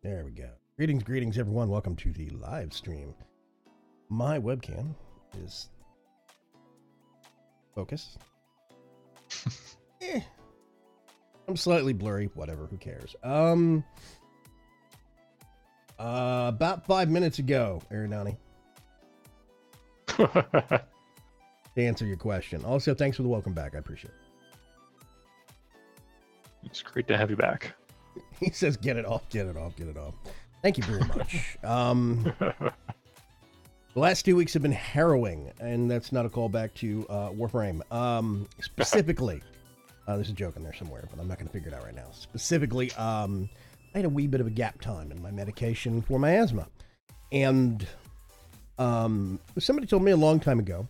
There we go. Greetings, everyone. Welcome to the live stream. My webcam is focused. I'm slightly blurry. Whatever. Who cares? About 5 minutes ago, Aerodani, to answer your question. Also, thanks for the welcome back. I appreciate it. It's great to have you back. He says, get it off, get it off, get it off. Thank you very much. The last 2 weeks have been harrowing, and that's not a callback to Warframe. Specifically, there's a joke in there somewhere, but I'm not going to figure it out right now. Specifically, I had a wee bit of a gap time in my medication for my asthma. And somebody told me a long time ago,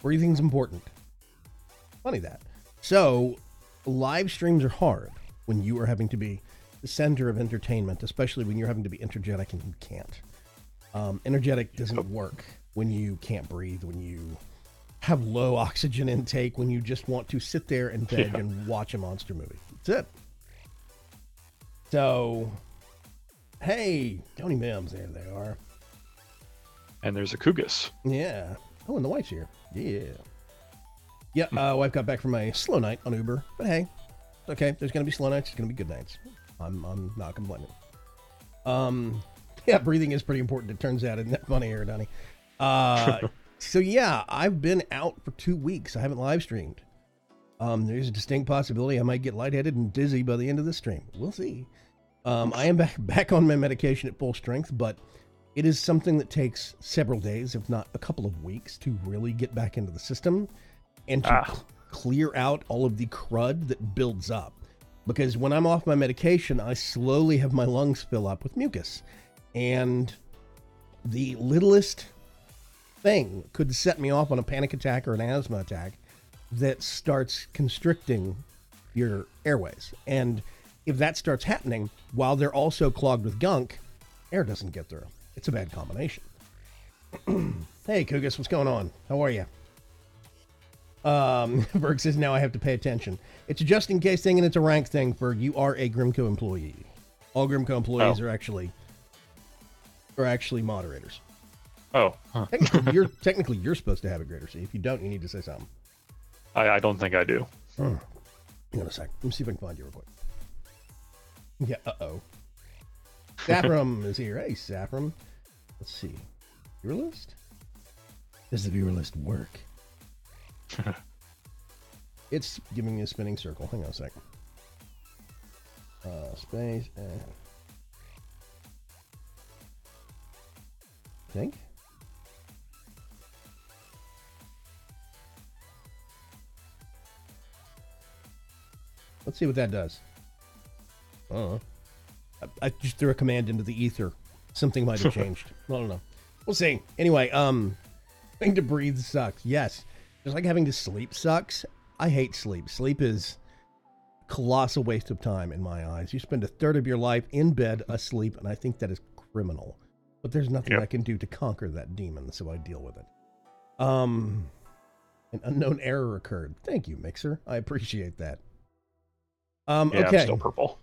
breathing's important. Funny that. So, live streams are hard when you are having to be the center of entertainment, especially when you're having to be energetic and you can't. Energetic doesn't work when you can't breathe, when you have low oxygen intake, when you just want to sit there and veg and watch a monster movie. That's it. So, hey, Tony Mims, there they are. And there's a Kugus. Yeah. Oh, and the wife's here. Yeah. Yeah, wife got back from a slow night on Uber, but hey, it's okay. There's going to be slow nights. There's going to be good nights. I'm not complaining. Yeah, breathing is pretty important. It turns out. Isn't that funny, Aerodani? So yeah, I've been out for 2 weeks. I haven't live streamed. There's a distinct possibility I might get lightheaded and dizzy by the end of this stream. We'll see. I am back on my medication at full strength, but it is something that takes several days, if not a couple of weeks, to really get back into the system and to clear out all of the crud that builds up. Because when I'm off my medication, I slowly have my lungs fill up with mucus. And the littlest thing could set me off on a panic attack or an asthma attack that starts constricting your airways. And if that starts happening while they're also clogged with gunk, air doesn't get through. It's a bad combination. Hey, Kugus, what's going on? How are you? Berg says, now I have to pay attention. It's a just in case thing and it's a rank thing for you are a Grimco employee. All Grimco employees are actually moderators. Oh. Huh. Technically you're supposed to have a greater C. If you don't, you need to say something. I don't think I do. Hang on a sec. Let me see if I can find you real quick. Yeah, uh-oh. Saffron is here. Hey, Saffron. Let's see. Viewer list? Does the viewer list work? It's giving me a spinning circle. Hang on a second. Space. Think. Let's see what that does. I just threw a command into the ether. Something might have changed. I don't know. We'll see. Anyway, having to breathe sucks. Yes. Just like having to sleep sucks. I hate sleep. Sleep is a colossal waste of time in my eyes. You spend a third of your life in bed asleep, and I think that is criminal. But there's nothing I can do to conquer that demon, so I deal with it. An unknown error occurred. Thank you, Mixer. I appreciate that. Okay. I'm still purple.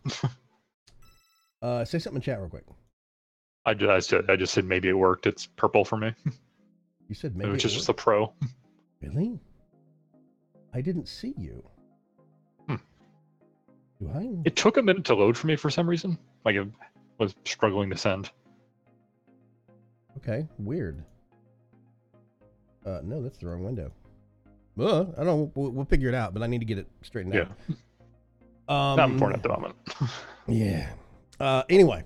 Say something in chat real quick. I just said maybe it worked. It's purple for me. You said maybe Which is just a pro. Really? I didn't see you. Do I? It took a minute to load for me for some reason. Like it was struggling to send. Okay, weird. No, that's the wrong window. I don't know. We'll figure it out, but I need to get it straightened out. Not important at the moment. Yeah. Anyway,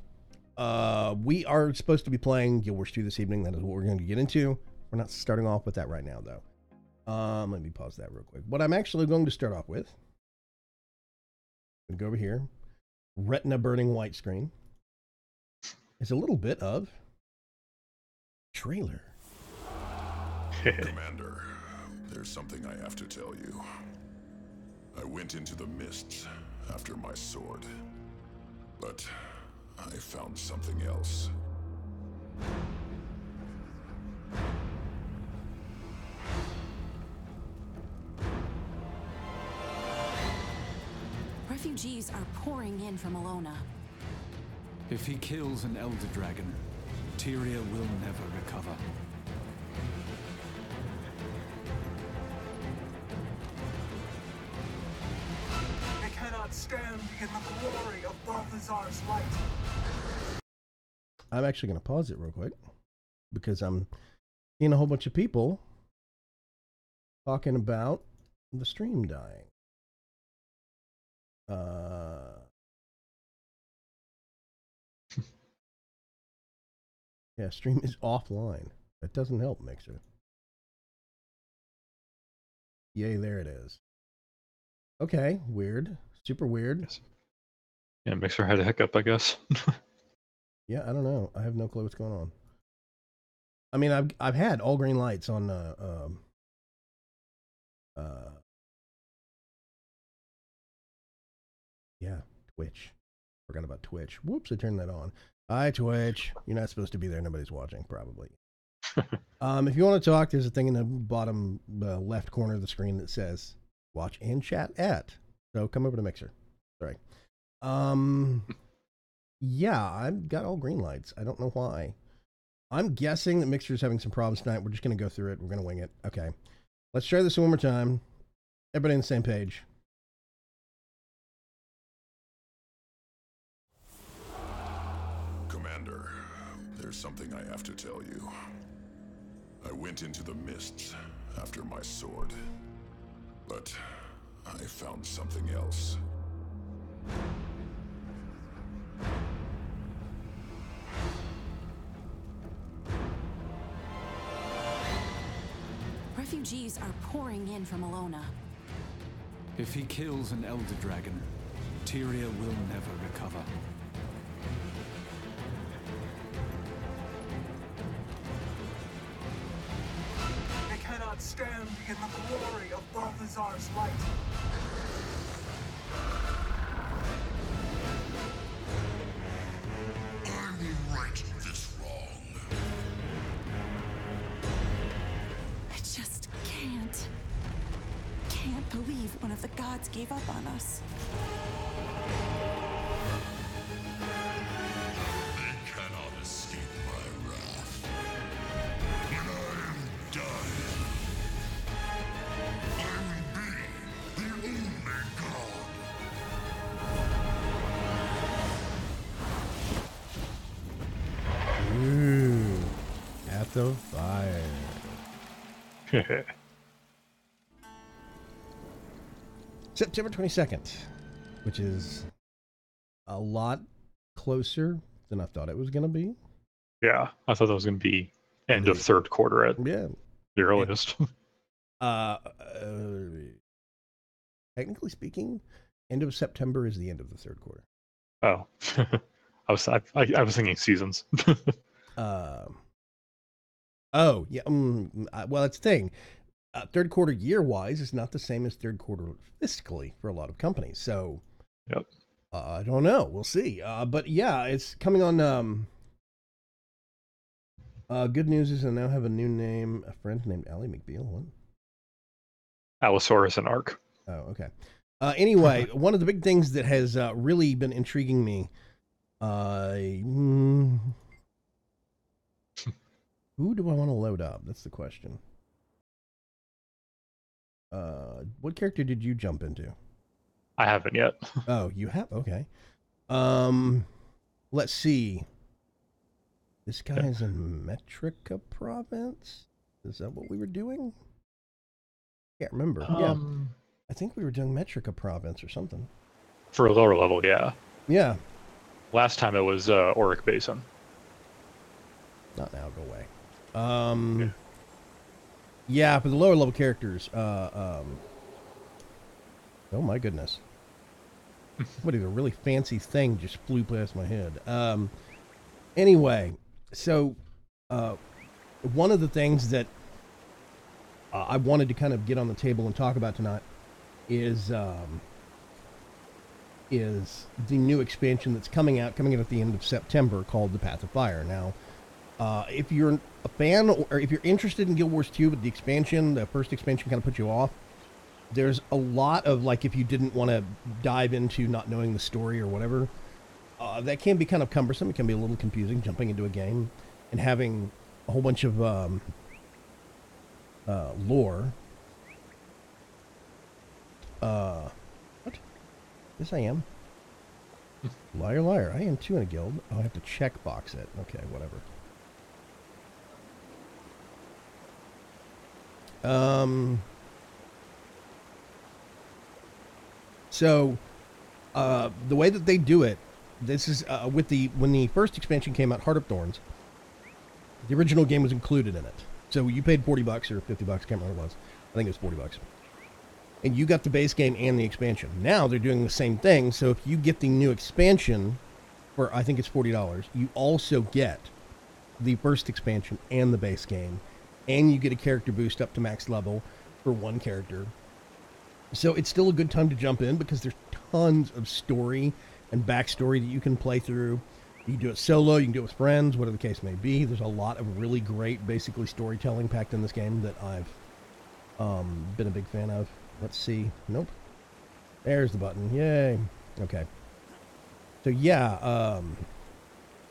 we are supposed to be playing Guild Wars 2 this evening. That is what we're going to get into. We're not starting off with that right now, though. Let me pause that real quick. What I'm actually going to start off with, I'm going to go over here. Retina burning white screen. Is a little bit of trailer. Commander, there's something I have to tell you. I went into the mists after my sword, but I found something else. Refugees are pouring in from Alona. If he kills an Elder Dragon, Tyria will never recover. They cannot stand in the glory of Balthazar's light. I'm actually going to pause it real quick because I'm seeing a whole bunch of people talking about the stream dying. Yeah, stream is offline. That doesn't help, Mixer. Yay, there it is. Okay, weird. Super weird. Yes. Yeah, Mixer had a hiccup, I guess. Yeah, I don't know. I have no clue what's going on. I mean, I've had all green lights on yeah, Twitch. Forgot about Twitch. Whoops, I turned that on. Hi, Twitch. You're not supposed to be there. Nobody's watching, probably. If you want to talk, there's a thing in the bottom left corner of the screen that says "Watch and Chat at." So come over to Mixer. Sorry. Yeah, I've got all green lights. I don't know why. I'm guessing that Mixer's having some problems tonight. We're just going to go through it. We're going to wing it. Okay. Let's try this one more time. Everybody on the same page. Commander, there's something I have to tell you. I went into the mists after my sword, but I found something else. Refugees are pouring in from Alona. If he kills an Elder Dragon, Tyria will never recover. They cannot stand in the glory of Balthazar's light. I will right this wrong. I just can't believe one of the gods gave up on us. They cannot escape my wrath. When I am done, I will be the only god. Ooh, at the fire. September 22nd, which is a lot closer than I thought it was going to be. Yeah, I thought that was going to be end of third quarter at Yeah. the earliest. Technically speaking, end of September is the end of the third quarter. Oh, I was thinking seasons. Oh, yeah. Well, it's the thing. Third quarter year-wise is not the same as third quarter fiscally for a lot of companies. So, Yep. I don't know. We'll see. But yeah, it's coming on. Good news is I now have a new name. A friend named Ally McBeal. What? Allosaurus and Ark. Oh, okay. Anyway, one of the big things that has really been intriguing me. Who do I want to load up? That's the question. What character did you jump into? I haven't yet. Oh, you have? Okay. Let's see. This guy's in Metrica province? Is that what we were doing? Can't remember. Yeah. I think we were doing Metrica province or something. For a lower level, yeah. Yeah. Last time it was Auric Basin. Not now, go away. Yeah, for the lower level characters, oh my goodness. What is a really fancy thing just flew past my head. Anyway, so one of the things that I wanted to kind of get on the table and talk about tonight is the new expansion that's coming out at the end of September called The Path of Fire. Now, if you're a fan or if you're interested in Guild Wars 2, but the first expansion kind of put you off, there's a lot of, like, if you didn't want to dive into not knowing the story or whatever, that can be kind of cumbersome. It can be a little confusing jumping into a game and having a whole bunch of lore. What? Yes, I am. Liar, liar. I am too in a guild. Oh, I have to check box it. Okay, whatever. So, the way that they do it, this is when the first expansion came out, Heart of Thorns. The original game was included in it, so you paid $40 or $50. Can't remember what it was. I think it was $40, and you got the base game and the expansion. Now they're doing the same thing. So if you get the new expansion, for I think it's $40, you also get the first expansion and the base game, and you get a character boost up to max level for one character. So it's still a good time to jump in because there's tons of story and backstory that you can play through. You can do it solo, you can do it with friends, whatever the case may be. There's a lot of really great, basically, storytelling packed in this game that I've been a big fan of. Let's see. Nope. There's the button. Yay. Okay. So yeah,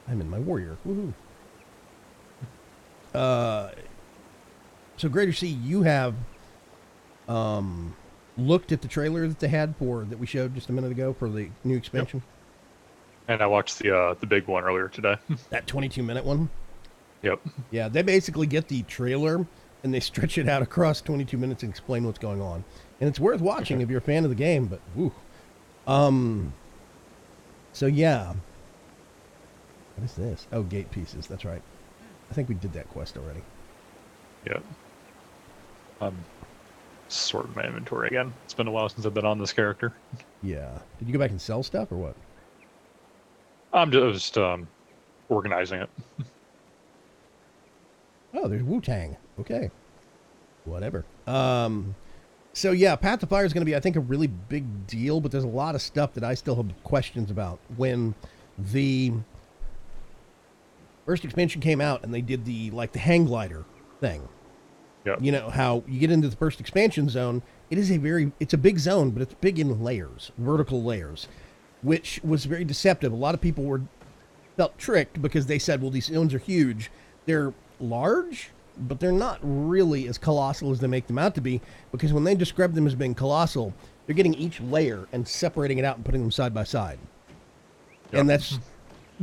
I'm in my warrior. Woohoo. So Greater Sea, you have looked at the trailer that they had that we showed just a minute ago for the new expansion. Yep. And I watched the big one earlier today. That 22-minute one. Yep. Yeah, they basically get the trailer and they stretch it out across 22 minutes and explain what's going on. And it's worth watching if you're a fan of the game, but woo. So yeah. What is this? Oh, gate pieces. That's right. I think we did that quest already. Yep. Sorting my inventory again. It's been a while since I've been on this character. Yeah. Did you go back and sell stuff or what? I'm just organizing it. Oh, there's Wu-Tang. Okay. Whatever. So yeah, Path to Fire is going to be, I think, a really big deal, but there's a lot of stuff that I still have questions about. When the first expansion came out and they did the hang glider thing. Yep. You know how you get into the first expansion zone, it's a big zone, but it's big in layers, vertical layers, which was very deceptive. A lot of people felt tricked because they said, well, these zones are huge. They're large, but they're not really as colossal as they make them out to be, because when they describe them as being colossal, they're getting each layer and separating it out and putting them side by side. Yep. And that's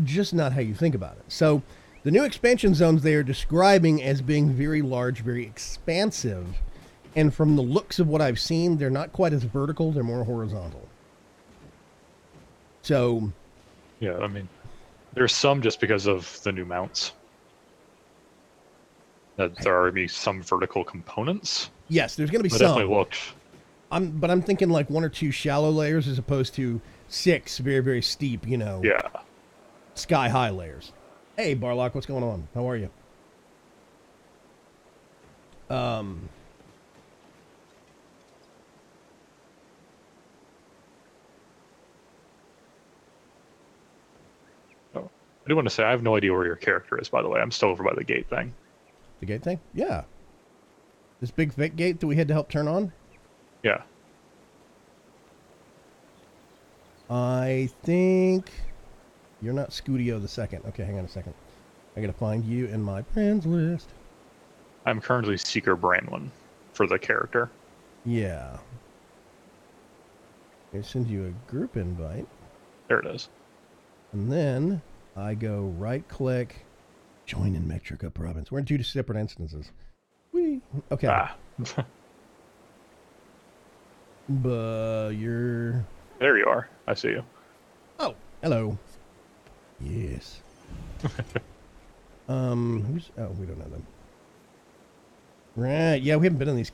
just not how you think about it. So the new expansion zones they are describing as being very large, very expansive, and from the looks of what I've seen, they're not quite as vertical, they're more horizontal. So yeah, I mean, there's some just because of the new mounts. That there are maybe some vertical components. yes, there's going to be But some. definitely looked. But I'm thinking like 1 or 2 shallow layers as opposed to 6 very, very steep, Yeah. sky-high layers. Hey, Barlock, what's going on? How are you? Oh, I do want to say I have no idea where your character is, by the way. I'm still over by the gate thing. The gate thing? Yeah. This big fake gate that we had to help turn on? Yeah. I think you're not Scudio the second. Okay, hang on a second. I gotta find you in my friends list. I'm currently Seeker Branwyn for the character. Yeah. I send you a group invite, There it is. and then I go right click, join in Metrica province. We're in 2 separate instances. Whee. Okay. Ah. But you're... There you are. I see you. Oh, hello. Yes. Who's... Oh, we don't know them. Right. Yeah, we haven't been on these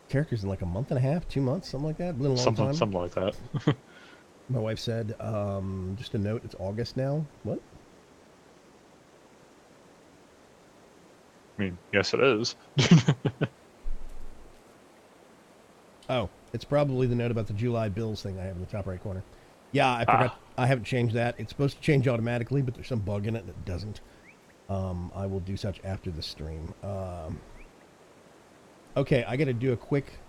characters in like a month and a half, 2 months, something like that. Been a long time. Something like that. My wife said, just a note, it's August now. What? I mean, yes, it is. Oh, it's probably the note about the July bills thing I have in the top right corner. Yeah, I forgot. I haven't changed that. It's supposed to change automatically, but there's some bug in it that doesn't. I will do such after the stream. Okay, I got to do a quick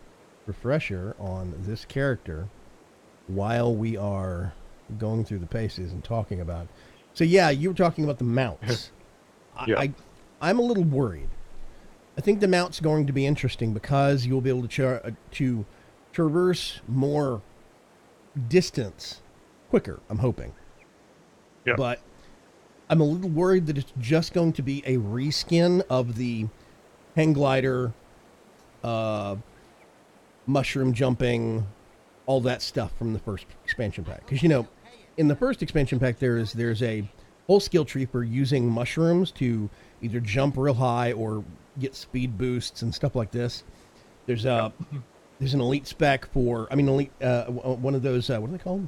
refresher on this character while we are going through the paces and talking about. So yeah, you were talking about the mounts. Yeah. I'm a little worried. I think the mount's going to be interesting because you'll be able to traverse more distance quicker, I'm hoping. Yeah. But I'm a little worried that it's just going to be a reskin of the hang glider, mushroom jumping, all that stuff from the first expansion pack. Because, you know, in the first expansion pack, there's a whole skill tree for using mushrooms to either jump real high or get speed boosts and stuff like this. There's an elite spec for, one of those, what are they called?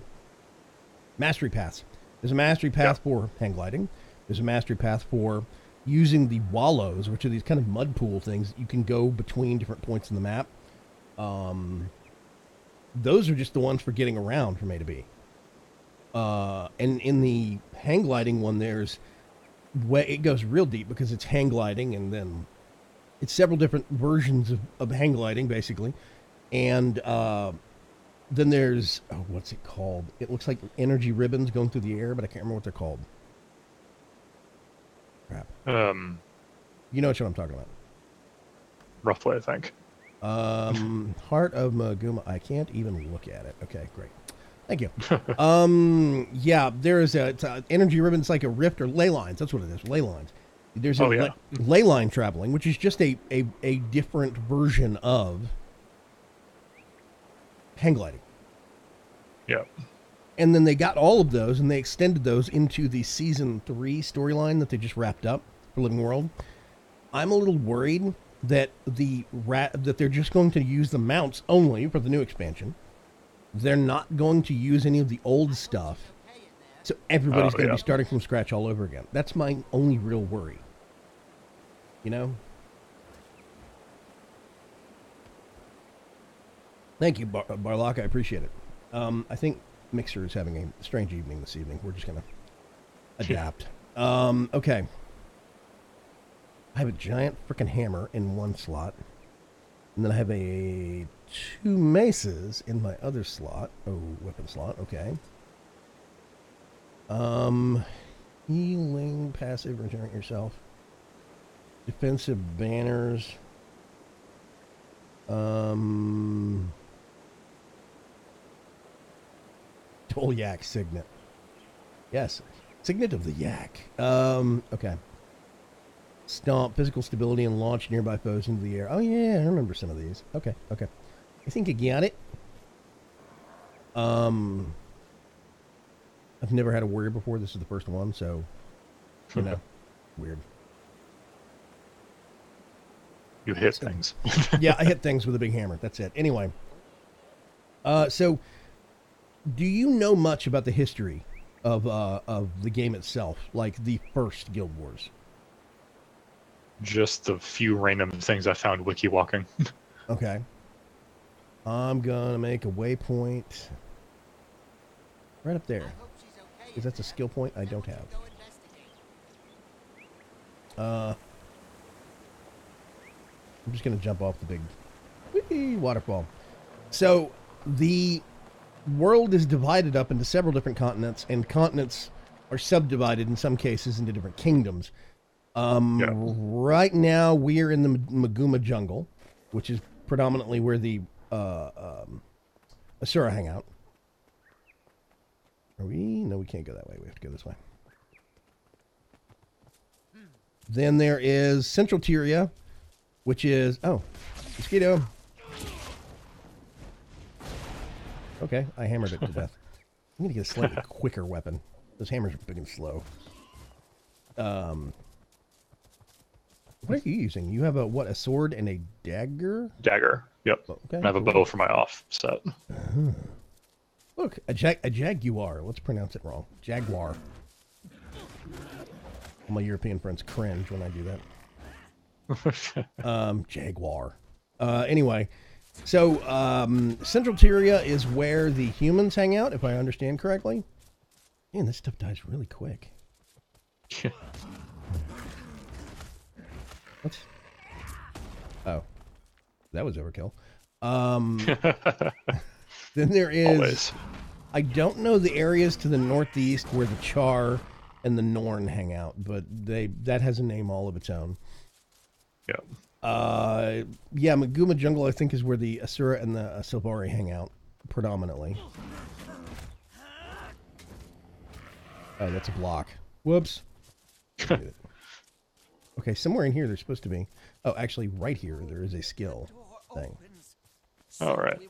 Mastery paths. There's a mastery path for hang gliding. There's a mastery path for using the wallows, which are these kind of mud pool things that you can go between different points in the map. Those are just the ones for getting around from A to B. And in the hang gliding one, it goes real deep because it's hang gliding, and then it's several different versions of hang gliding, basically. And then there's, what's it called? It looks like energy ribbons going through the air, but I can't remember what they're called. Crap. You know what I'm talking about. Roughly, I think. Heart of Maguma. I can't even look at it. Okay, great. Thank you. Yeah, there's it's energy ribbons, like a rift or ley lines. That's what it is, ley lines. There's ley line traveling, which is just a different version of hang gliding. Yeah. And then they got all of those and they extended those into the season 3 storyline that they just wrapped up for Living World. I'm a little worried that that they're just going to use the mounts only for the new expansion. They're not going to use any of the old stuff. So everybody's going to be starting from scratch all over again. That's my only real worry. You know? Thank you, Barlock. I appreciate it. I think Mixer is having a strange evening this evening. We're just going to adapt. Okay. I have a giant freaking hammer in one slot. And then I have 2 maces in my other slot. Oh, weapon slot. Okay. Healing, passive, regenerate yourself. Defensive banners. Toll Yak Signet. Yes. Signet of the Yak. Okay. Stomp, physical stability, and launch nearby foes into the air. Oh, yeah, I remember some of these. Okay. I think I got it. I've never had a warrior before. This is the first one, so, you know, weird. You hit things. Yeah, I hit things with a big hammer. That's it. Anyway. So, do you know much about the history of the game itself, like the first Guild Wars? Just the few random things I found wiki walking. Okay. I'm gonna make a waypoint right up there. Because that's a skill point I don't have. I'm just gonna jump off the big waterfall. So the world is divided up into several different continents, and continents are subdivided in some cases into different kingdoms. Right now we're in the Maguma jungle, which is predominantly where the Asura hang out. Are we? No, we can't go that way. We have to go this way. Then there is Central Tyria, which is... Oh, mosquito. Okay, I hammered it to death. I'm going to get a slightly quicker weapon. Those hammers are big and slow. What are you using? You have a sword and a dagger? Dagger, yep. Okay, I have a bow for my offset. Look, a jaguar. Let's pronounce it wrong. Jaguar. My European friends cringe when I do that. Jaguar. Anyway, so Central Tyria is where the humans hang out, if I understand correctly. Man, this stuff dies really quick. What? Oh, that was overkill. Then there is Always. I don't know the areas to the northeast where the Char and the Norn hang out, but that has a name all of its own. Yeah. Yeah, Maguma Jungle, I think, is where the Asura and the Silvari hang out, predominantly. Oh, that's a block. Whoops. Okay, somewhere in here there's supposed to be... Oh, actually, right here, there is a skill thing. All right.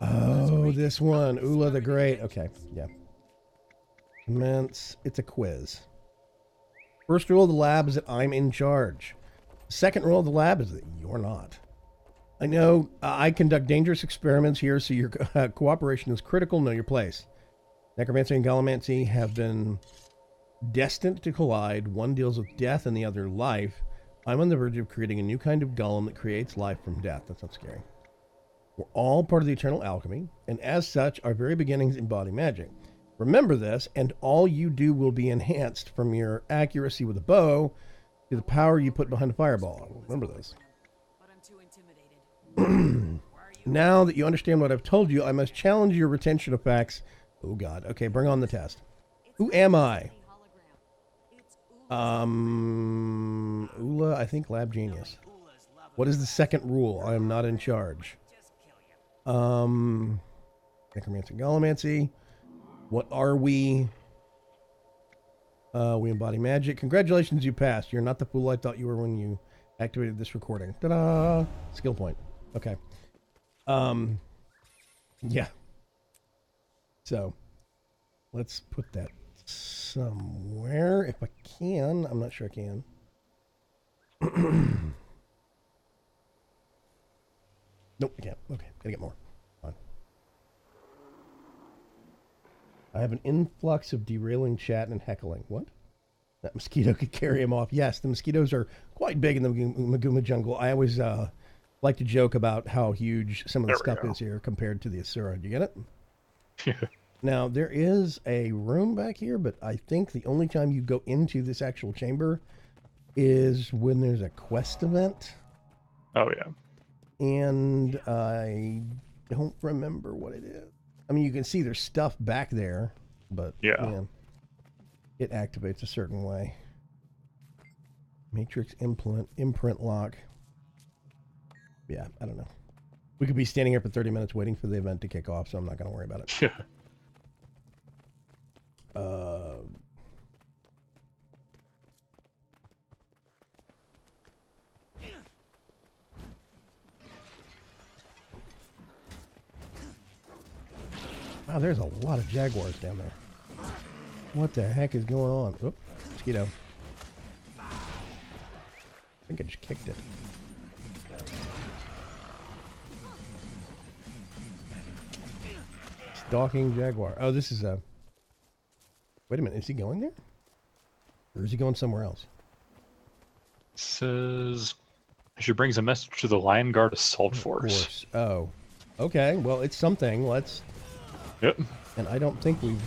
Oh, this one. Ula the Great. Okay, yeah. Commence. It's a quiz. First rule of the lab is that I'm in charge. Second rule of the lab is that you're not. I know I conduct dangerous experiments here, so your cooperation is critical. Know your place. Necromancy and Gallimancy have been destined to collide. One deals with death and the other life. I'm on the verge of creating a new kind of golem that creates life from death. That's not scary. We're all part of the eternal alchemy, and as such, our very beginnings embody magic. Remember this, and all you do will be enhanced from your accuracy with a bow to the power you put behind a fireball. Remember this. But I'm too intimidated. Now that you understand what I've told you, I must challenge your retention of facts. Oh, God. Okay, bring on the test. Who am I? Ula, I think Lab Genius. What is the second rule? I am not in charge. Necromancy and Gallimancy. What are we? We embody magic. Congratulations, you passed. You're not the fool I thought you were when you activated this recording. Ta-da! Skill point. Okay. Yeah. So, let's put that somewhere if I can. I'm not sure I can. Nope, I can't. Okay, gotta get more. Fine. I have an influx of derailing chat and heckling. What? That mosquito could carry him off. Yes, the mosquitoes are quite big in the Maguma jungle. I always like to joke about how huge some of the stuff is here compared to the Asura. Do you get it? Yeah. Now, there is a room back here, but I think the only time you go into this actual chamber is when there's a quest event. Oh, yeah. And I don't remember what it is. I mean, you can see there's stuff back there, but yeah, man, it activates a certain way. Matrix imprint lock. Yeah, I don't know. We could be standing here for 30 minutes waiting for the event to kick off, so I'm not going to worry about it. Yeah. Wow, there's a lot of jaguars down there. What the heck is going on? Oop, mosquito. I think I just kicked it. Stalking jaguar. Oh, this is a... Wait a minute, is he going there? Or is he going somewhere else? It says she brings a message to the Lion Guard Assault Force. Oh. Okay, well, it's something. Let's... Yep. And I don't think we've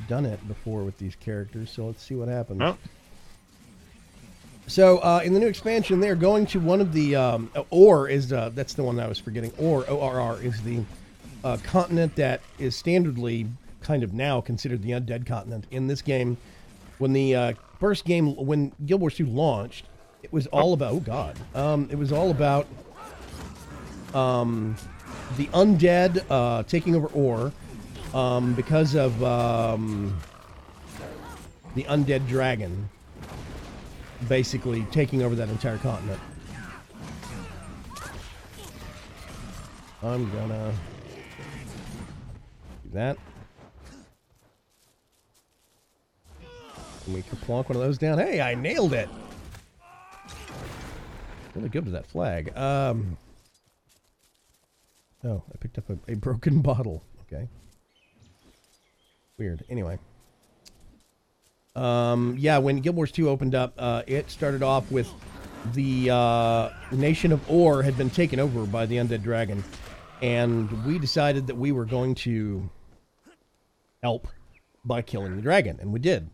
done it before with these characters, so let's see what happens. Oh. So, in the new expansion, they're going to one of the... Or is... that's the one I was forgetting. Or, ORR, is the continent that is standardly kind of now considered the undead continent. In this game, when the first game, when Guild Wars 2 launched, it was all about... Oh, God. It was all about... the undead taking over Or because of the undead dragon basically taking over that entire continent. I'm gonna do that. And we can plonk one of those down. Hey, I nailed it! Really good with that flag. Oh, I picked up a broken bottle. Okay. Weird. Anyway. Yeah, when Guild Wars 2 opened up, it started off with the nation of Or had been taken over by the Undead Dragon. And we decided that we were going to help by killing the dragon. And we did.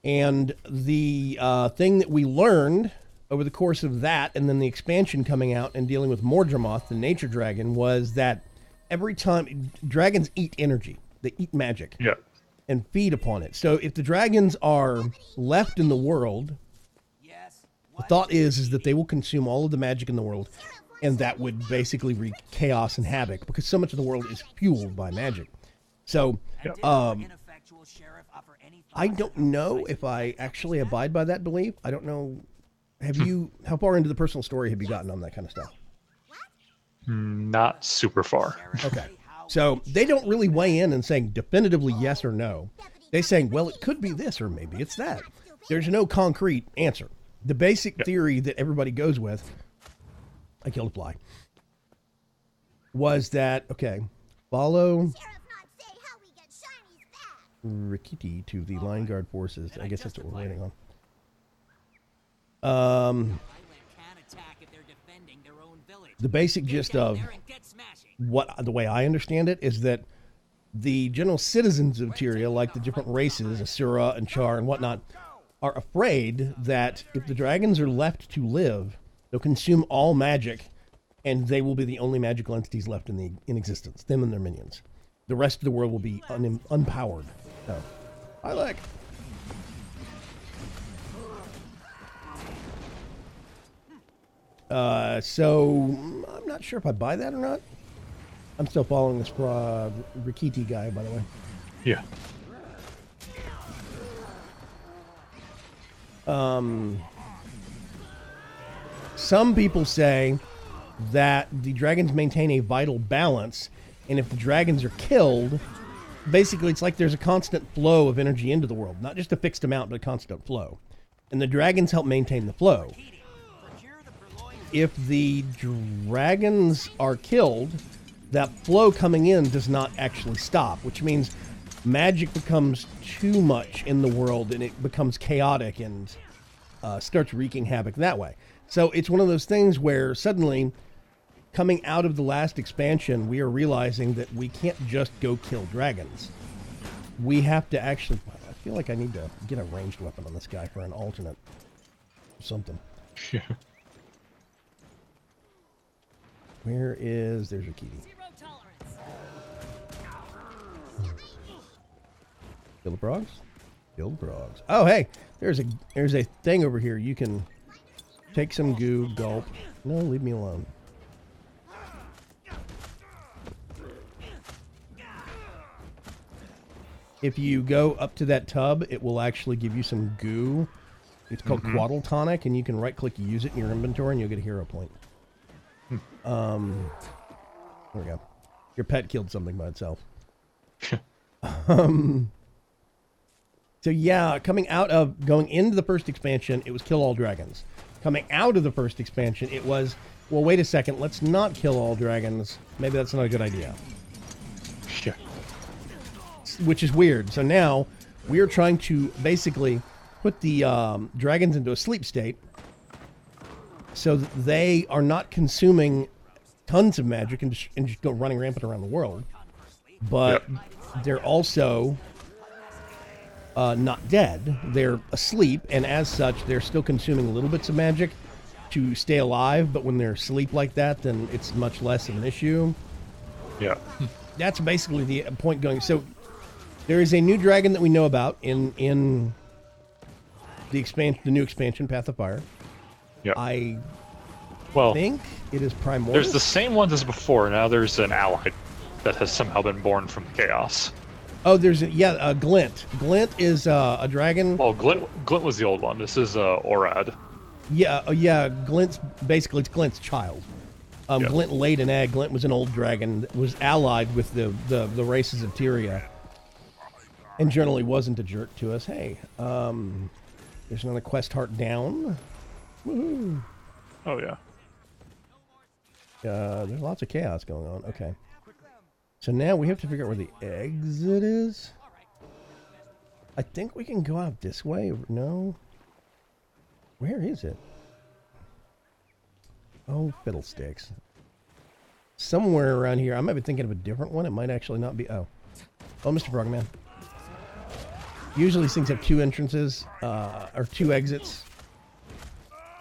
And the thing that we learned over the course of that, and then the expansion coming out and dealing with Mordramoth, the nature dragon, was that every time dragons eat energy, they eat magic Yeah. and feed upon it. So if the dragons are left in the world, the thought is that they will consume all of the magic in the world, and that would basically wreak chaos and havoc because so much of the world is fueled by magic. So, I don't know if I actually abide by that belief. I don't know. Have you? How far into the personal story have you gotten on that kind of stuff? Not super far. Okay. So they don't really weigh in and saying definitively yes or no. They're saying, well, it could be this or maybe it's that. There's no concrete answer. The basic theory that everybody goes with, I killed a fly, was that, okay, follow Rikiti to the Line Guard forces. I guess that's what we're waiting on. The basic gist of the way I understand it is that the general citizens of Tyria, like the different races, Asura and Char and whatnot, are afraid that if the dragons are left to live, they'll consume all magic, and they will be the only magical entities left in existence, them and their minions. The rest of the world will be unpowered. So, I like. So I'm not sure if I buy that or not. I'm still following this Rikiti guy, by the way. Yeah. Some people say that the dragons maintain a vital balance, and if the dragons are killed, basically it's like there's a constant flow of energy into the world, not just a fixed amount, but a constant flow. And the dragons help maintain the flow. If the dragons are killed, that flow coming in does not actually stop, which means magic becomes too much in the world and it becomes chaotic and starts wreaking havoc that way. So it's one of those things where suddenly, coming out of the last expansion, we are realizing that we can't just go kill dragons. We have to actually... I feel like I need to get a ranged weapon on this guy for an alternate or something. Yeah. Where is... There's Rikiti. Kill the frogs? Kill the frogs. Oh, hey! There's a thing over here. You can take some goo, gulp. No, leave me alone. If you go up to that tub, it will actually give you some goo. It's called Quaddle Tonic, and you can right-click, use it in your inventory, and you'll get a hero point. There we go. Your pet killed something by itself. So yeah, going into the first expansion, it was kill all dragons. Coming out of the first expansion, it was, well, wait a second, let's not kill all dragons. Maybe that's not a good idea. Yeah. Which is weird. So now we are trying to basically put the dragons into a sleep state so that they are not consuming tons of magic and just go running rampant around the world. But they're also not dead. They're asleep, and as such, they're still consuming little bits of magic to stay alive, but when they're asleep like that, then it's much less of an issue. Yeah. That's basically the point going. So there is a new dragon that we know about in the new expansion, Path of Fire. Yeah. I Well, think it is Primordial. there's the same ones as before. Now there's an ally that has somehow been born from chaos. Oh, there's Glint. Glint is a dragon. Well, Glint was the old one. This is Orad. Yeah. Glint's basically it's Glint's child. Glint laid an egg. Glint was an old dragon that was allied with the races of Tyria, and generally wasn't a jerk to us. Hey, there's another quest heart down. Woohoo! Oh yeah. There's lots of chaos going on. Okay. So now we have to figure out where the exit is. I think we can go out this way. No. Where is it? Oh, fiddlesticks. Somewhere around here. I might be thinking of a different one. It might actually not be. Oh, Mr. Frogman. Usually these things have two entrances, or two exits.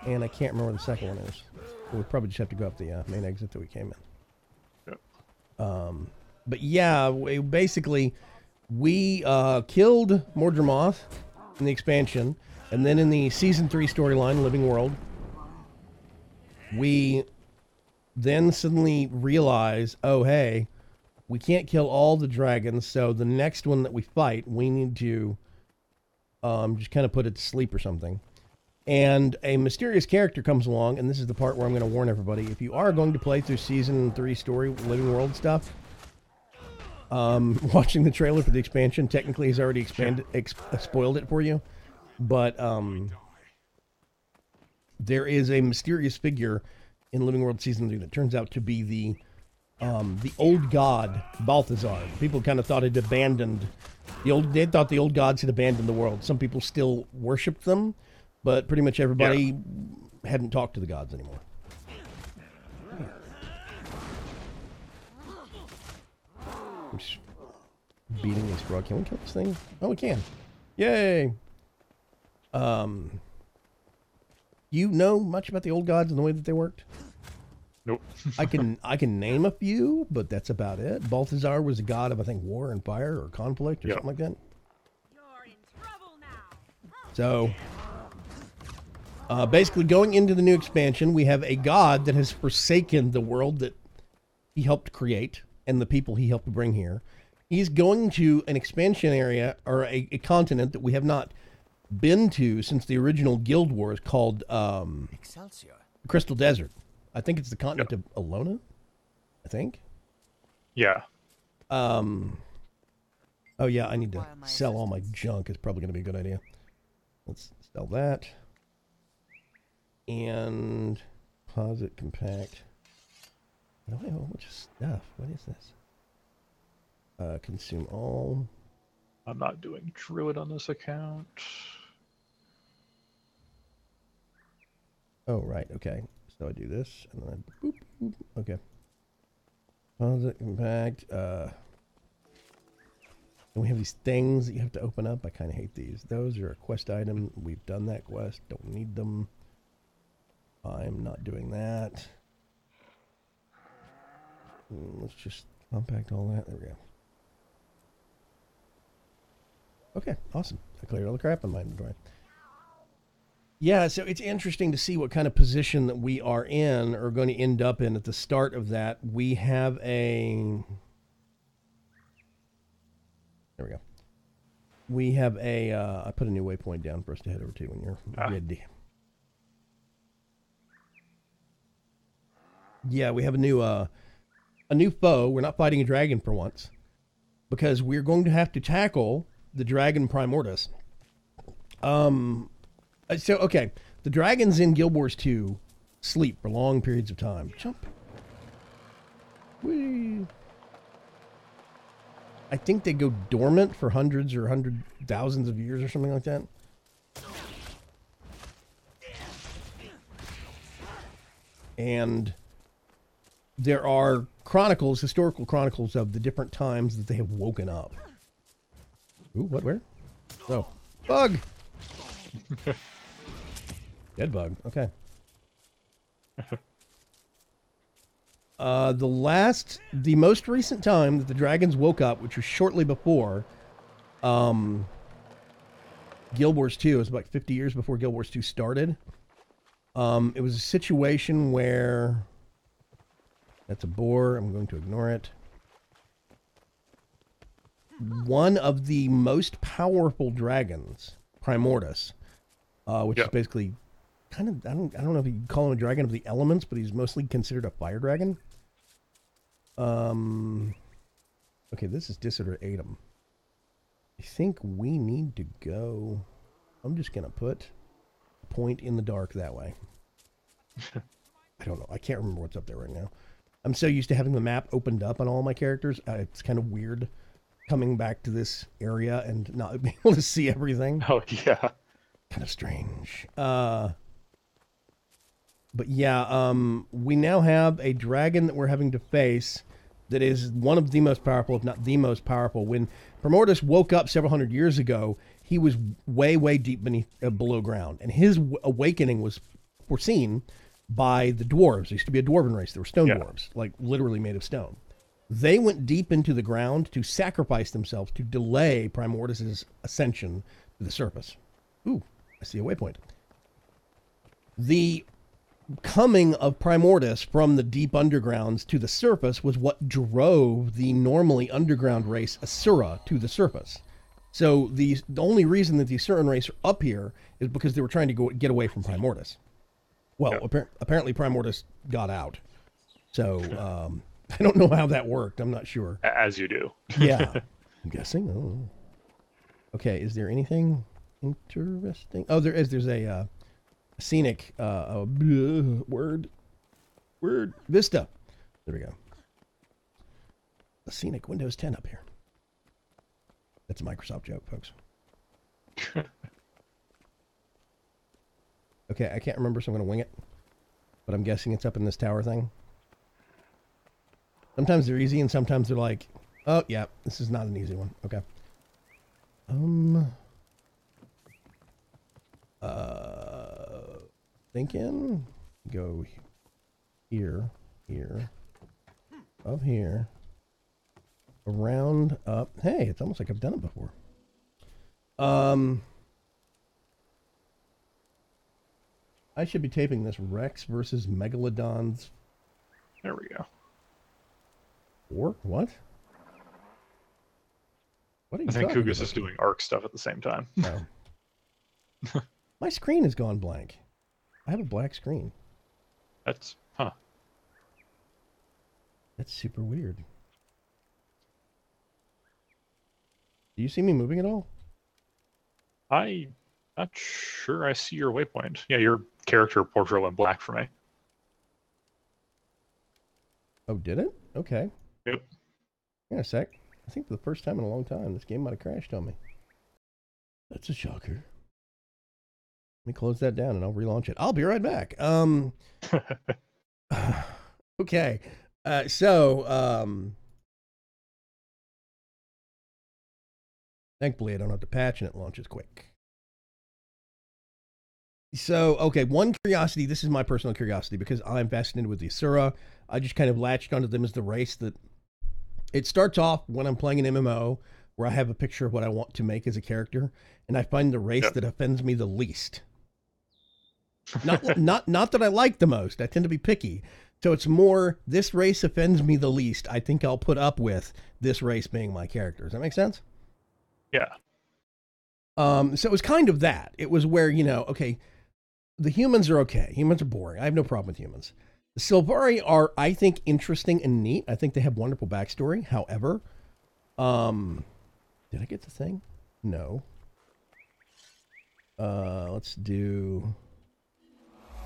And I can't remember where the second one is. So we probably just have to go up the main exit that we came in. Yep. But yeah, basically, we killed Mordremoth in the expansion, and then in the Season 3 storyline, Living World, we then suddenly realize, oh, hey, we can't kill all the dragons, so the next one that we fight, we need to just kind of put it to sleep or something. And a mysterious character comes along, and this is the part where I'm going to warn everybody. If you are going to play through Season 3 story, Living World stuff, watching the trailer for the expansion technically has already spoiled it for you. But there is a mysterious figure in Living World Season 3 that turns out to be the old god, Balthazar. People kind of thought it abandoned they thought the old gods had abandoned the world. Some people still worshipped them, but pretty much everybody hadn't talked to the gods anymore. I'm just beating this frog. Can we kill this thing? Oh, we can. Yay! You know much about the old gods and the way that they worked? Nope. I can name a few, but that's about it. Balthazar was a god of, I think, war and fire or conflict or something like that. You're in trouble now. So, basically, going into the new expansion, we have a god that has forsaken the world that he helped create and the people he helped bring here. He's going to an expansion area or a continent that we have not been to since the original Guild Wars called Excelsior. Crystal Desert. I think it's the continent of Alona, I think. Yeah. Oh, yeah, I need to sell all my junk. It's probably going to be a good idea. Let's sell that. And deposit compact. No, I have a whole bunch of stuff. What is this? Consume all. I'm not doing Druid on this account. Oh, right. Okay. So I do this, and then I, boop, boop. Okay. Deposit compact. Then we have these things that you have to open up. I kind of hate these. Those are a quest item. We've done that quest. Don't need them. I'm not doing that. Let's just compact all that. There we go. Okay, awesome. I cleared all the crap in my inventory. Yeah, so it's interesting to see what kind of position that we are in or going to end up in at the start of that. We have a... There we go. We have a... I put a new waypoint down for us to head over to when you're ready. Yeah, we have a new foe. We're not fighting a dragon for once because we're going to have to tackle the dragon Primordius. So, okay, the dragons in Guild Wars 2 sleep for long periods of time. Jump. Whee. I think they go dormant for hundreds or thousands of years or something like that. And there are chronicles, historical chronicles of the different times that they have woken up. Ooh, what, where? Oh, bug! Dead bug, okay. The most recent time that the dragons woke up, which was shortly before Guild Wars 2, it was about 50 years before Guild Wars 2 started. It was a situation where... That's a boar, I'm going to ignore it. One of the most powerful dragons, Primordius, which is basically kind of, I don't know if you can call him a dragon of the elements, but he's mostly considered a fire dragon. Okay, this is Disorder Atom. I think we need to go, I'm just going to put a point in the dark that way. I don't know, I can't remember what's up there right now. I'm so used to having the map opened up on all my characters, it's kind of weird coming back to this area and not being able to see everything. Oh, yeah. Kind of strange. But yeah, we now have a dragon that we're having to face that is one of the most powerful, if not the most powerful. When Primordius woke up several hundred years ago, he was way, way deep below ground. And his awakening was foreseen by the dwarves. There used to be a dwarven race. They were stone dwarves, like literally made of stone. They went deep into the ground to sacrifice themselves to delay Primordus's ascension to the surface. Ooh, I see a waypoint. The coming of Primordus from the deep undergrounds to the surface was what drove the normally underground race Asura to the surface. So the only reason that the Asuran race are up here is because they were trying to get away from Primordus. Well, apparently Primordus got out. So I don't know how that worked. I'm not sure. As you do. Yeah, I'm guessing. Oh. Okay, is there anything interesting? Oh, there is. There's a scenic word vista. There we go. A scenic Windows 10 up here. That's a Microsoft joke, folks. Okay, I can't remember, so I'm going to wing it. But I'm guessing it's up in this tower thing. Sometimes they're easy, and sometimes they're like, oh, yeah, this is not an easy one. Okay. Thinking, go here, up here, around, up. Hey, it's almost like I've done it before. I should be taping this Rex versus Megalodons. There we go. Or what? What are you I think talking Kugus about? is doing ARC stuff at the same time. No. My screen has gone blank. I have a black screen. That's That's super weird. Do you see me moving at all? I'm not sure I see your waypoint. Yeah, your character portrait went black for me. Oh, did it? Okay. Yep. Hang on a sec. I think for the first time in a long time, this game might have crashed on me. That's a shocker. Let me close that down and I'll relaunch it. I'll be right back. Okay. Thankfully I don't have to patch and it launches quick. So, okay, one curiosity, this is my personal curiosity because I'm fascinated with the Asura. I just kind of latched onto them as the race that it starts off when I'm playing an MMO where I have a picture of what I want to make as a character, and I find the race that offends me the least. Not that I like the most. I tend to be picky. So it's more, this race offends me the least. I think I'll put up with this race being my character. Does that make sense? Yeah. So it was kind of that. It was where, okay, the humans are okay. Humans are boring. I have no problem with humans. The Sylvari are, I think, interesting and neat. I think they have wonderful backstory. However, did I get the thing? No. Let's do...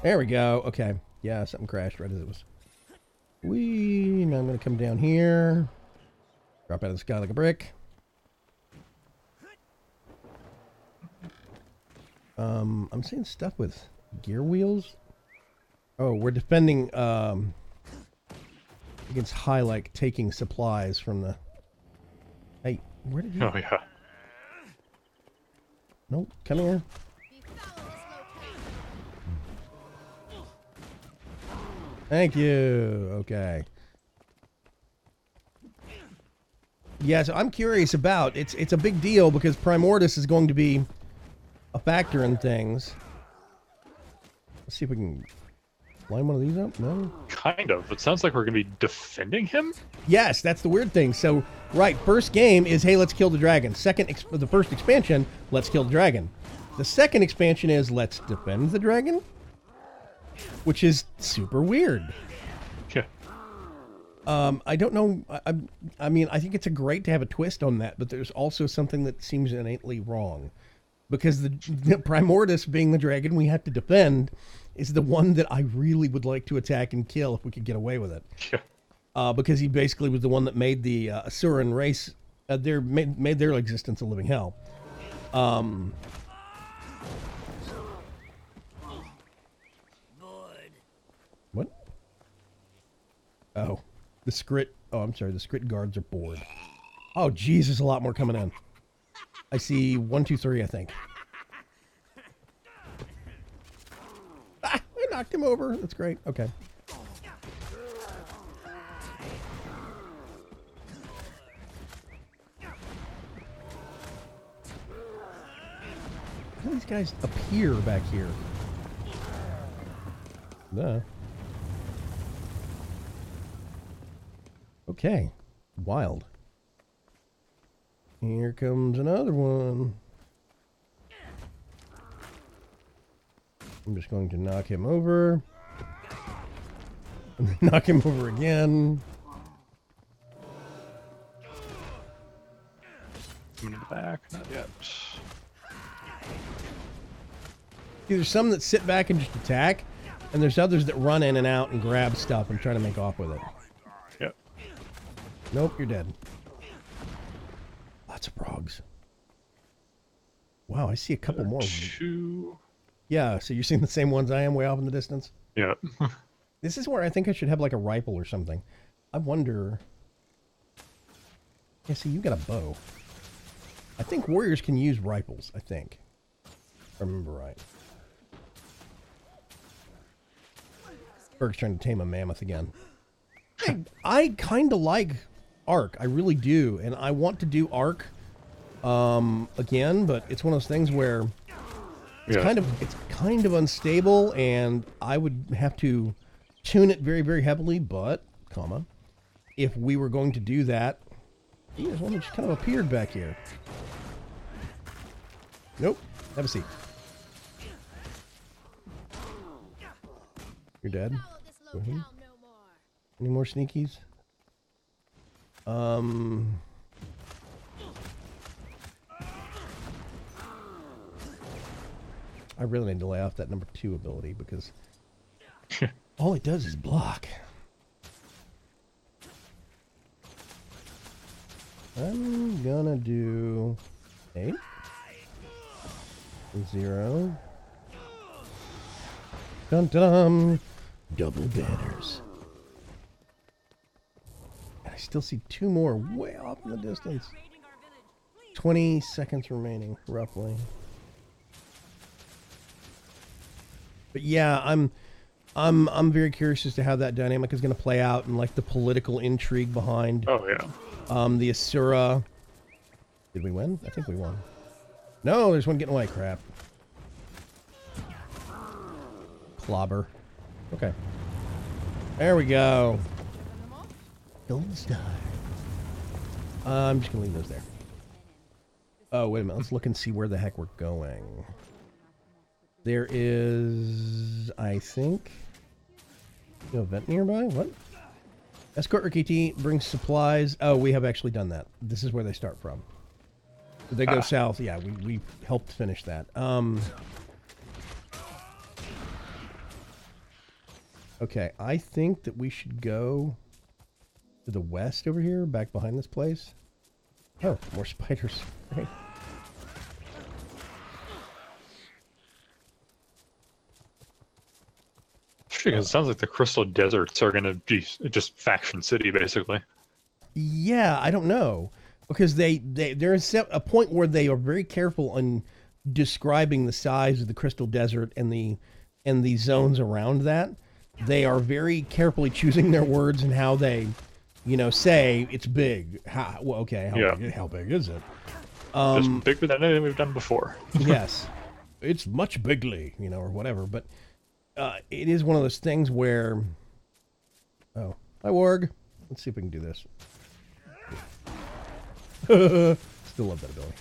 There we go. Okay. Yeah, something crashed right as it was. Now I'm going to come down here. Drop out of the sky like a brick. I'm seeing stuff with gear wheels. Oh, we're defending against Hylek taking supplies from the... Hey, where did you... Oh, yeah. Nope, come here. Thank you. Okay. Yeah, so I'm curious about... It's a big deal because Primordus is going to be a factor in things. Let's see if we can line one of these up. No? Kind of. It sounds like we're going to be defending him? Yes, that's the weird thing. So, right, first game is, hey, let's kill the dragon. The first expansion, let's kill the dragon. The second expansion is, let's defend the dragon, which is super weird. Yeah. I don't know. I mean, I think it's great to have a twist on that, but there's also something that seems innately wrong. Because the Primordus, being the dragon we have to defend, is the one that I really would like to attack and kill if we could get away with it. Yeah. Because he basically was the one that made the Asuran race, made their existence a living hell. What? Oh, the Skrit. Oh, I'm sorry. The Skrit guards are bored. Oh, geez, there's a lot more coming in. I see 1, 2, 3, I think. Ah, I knocked him over. That's great. Okay. How do these guys appear back here? Duh. Okay. Wild. Here comes another one. I'm just going to knock him over. And then knock him over again. Coming in the back, not yet. There's some that sit back and just attack, and there's others that run in and out and grab stuff and try to make off with it. Yep. Nope, you're dead. Lots of frogs. Wow, I see a couple more. Two. Yeah, so you're seeing the same ones I am way off in the distance? Yeah. This is where I think I should have like a rifle or something. I wonder... Yeah, see, you got a bow. I think warriors can use rifles, I think. If I remember right. Berg's trying to tame a mammoth again. I kind of like Ark. I really do. And I want to do Ark again, but it's one of those things where it's kind of unstable, and I would have to tune it very, very heavily, but, if we were going to do that, there's one that just kind of appeared back here. Nope. Have a seat. You're dead. Any more sneakies? I really need to lay off that number 2 ability because all it does is block. I'm gonna do 8, 0. Dun dun. Double banners. And I still see 2 more way off in the distance. 20 seconds remaining, roughly. But yeah, I'm very curious as to how that dynamic is going to play out and like the political intrigue behind. Oh yeah. The Asura. Did we win? I think we won. No, there's one getting away. Crap. Clobber. Okay. There we go. Golden Star. I'm just going to leave those there. Oh, wait a minute. Let's look and see where the heck we're going. There is, I think, an event nearby. What? Escort Rikiti brings supplies. Oh, we have actually done that. This is where they start from. They go south. Yeah, we helped finish that. Okay, I think that we should go to the west over here, back behind this place. Oh, more spiders. Right. It sounds like the Crystal Deserts are going to be just faction city, basically. Yeah, I don't know. Because there's a point where they are very careful on describing the size of the Crystal Desert and the zones around that. They are very carefully choosing their words and how they, say it's big. How big is it? Just bigger than anything we've done before. Yes. It's much bigly, or whatever. But it is one of those things where... Oh, hi, Warg. Let's see if we can do this. Still love that ability.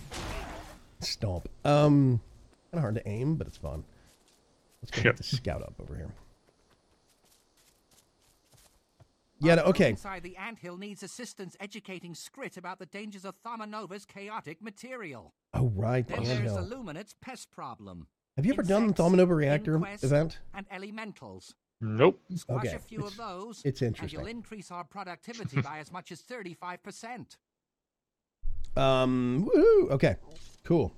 Stomp. Kind of hard to aim, but it's fun. Let's go get the scout up over here. Yeah, okay. Inside the anthill needs assistance educating Skrit about the dangers of Tharmanova's chaotic material. Oh, right. Then there's the Luminet's pest problem. Have you ever done the Tharmanova reactor event? And elementals. Nope. Squash a few of those. It's interesting. And you'll increase our productivity by as much as 35%. Woohoo! Okay, cool.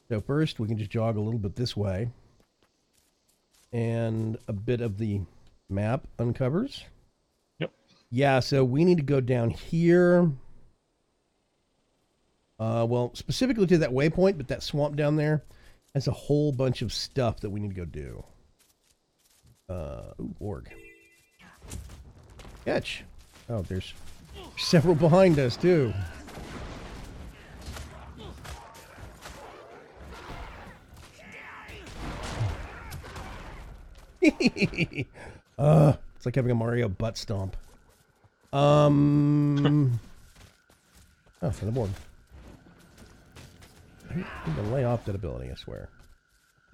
So first, we can just jog a little bit this way. And a bit of the map uncovers. Yep. Yeah, so we need to go down here. Well, specifically to that waypoint, but that swamp down there has a whole bunch of stuff that we need to go do. Ooh, org. Catch. Oh, there's several behind us, too. It's like having a Mario butt stomp. Oh, it's on the board. I need to lay off that ability, I swear.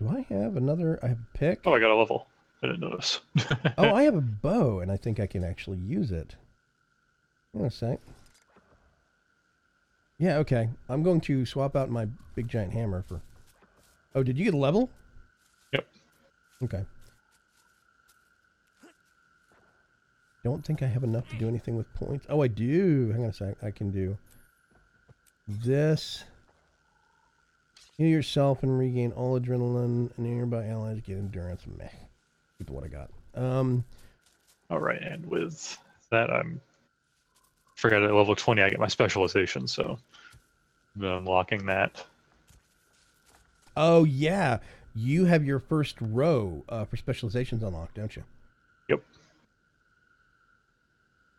Do I have another? I have a pick. Oh, I got a level. I didn't notice. Oh, I have a bow, and I think I can actually use it. Hang on a sec. Yeah, okay. I'm going to swap out my big giant hammer for... Oh, did you get a level? Yep. Okay. Don't think I have enough to do anything with points. Oh, I do. Hang on a sec. I can do this. Heal yourself and regain all adrenaline, and nearby allies get endurance. Meh. Keep what I got. All right, and with that, forgot at level 20 I get my specialization, so I'm unlocking that. Oh, yeah. You have your first row for specializations unlocked, don't you? Yep.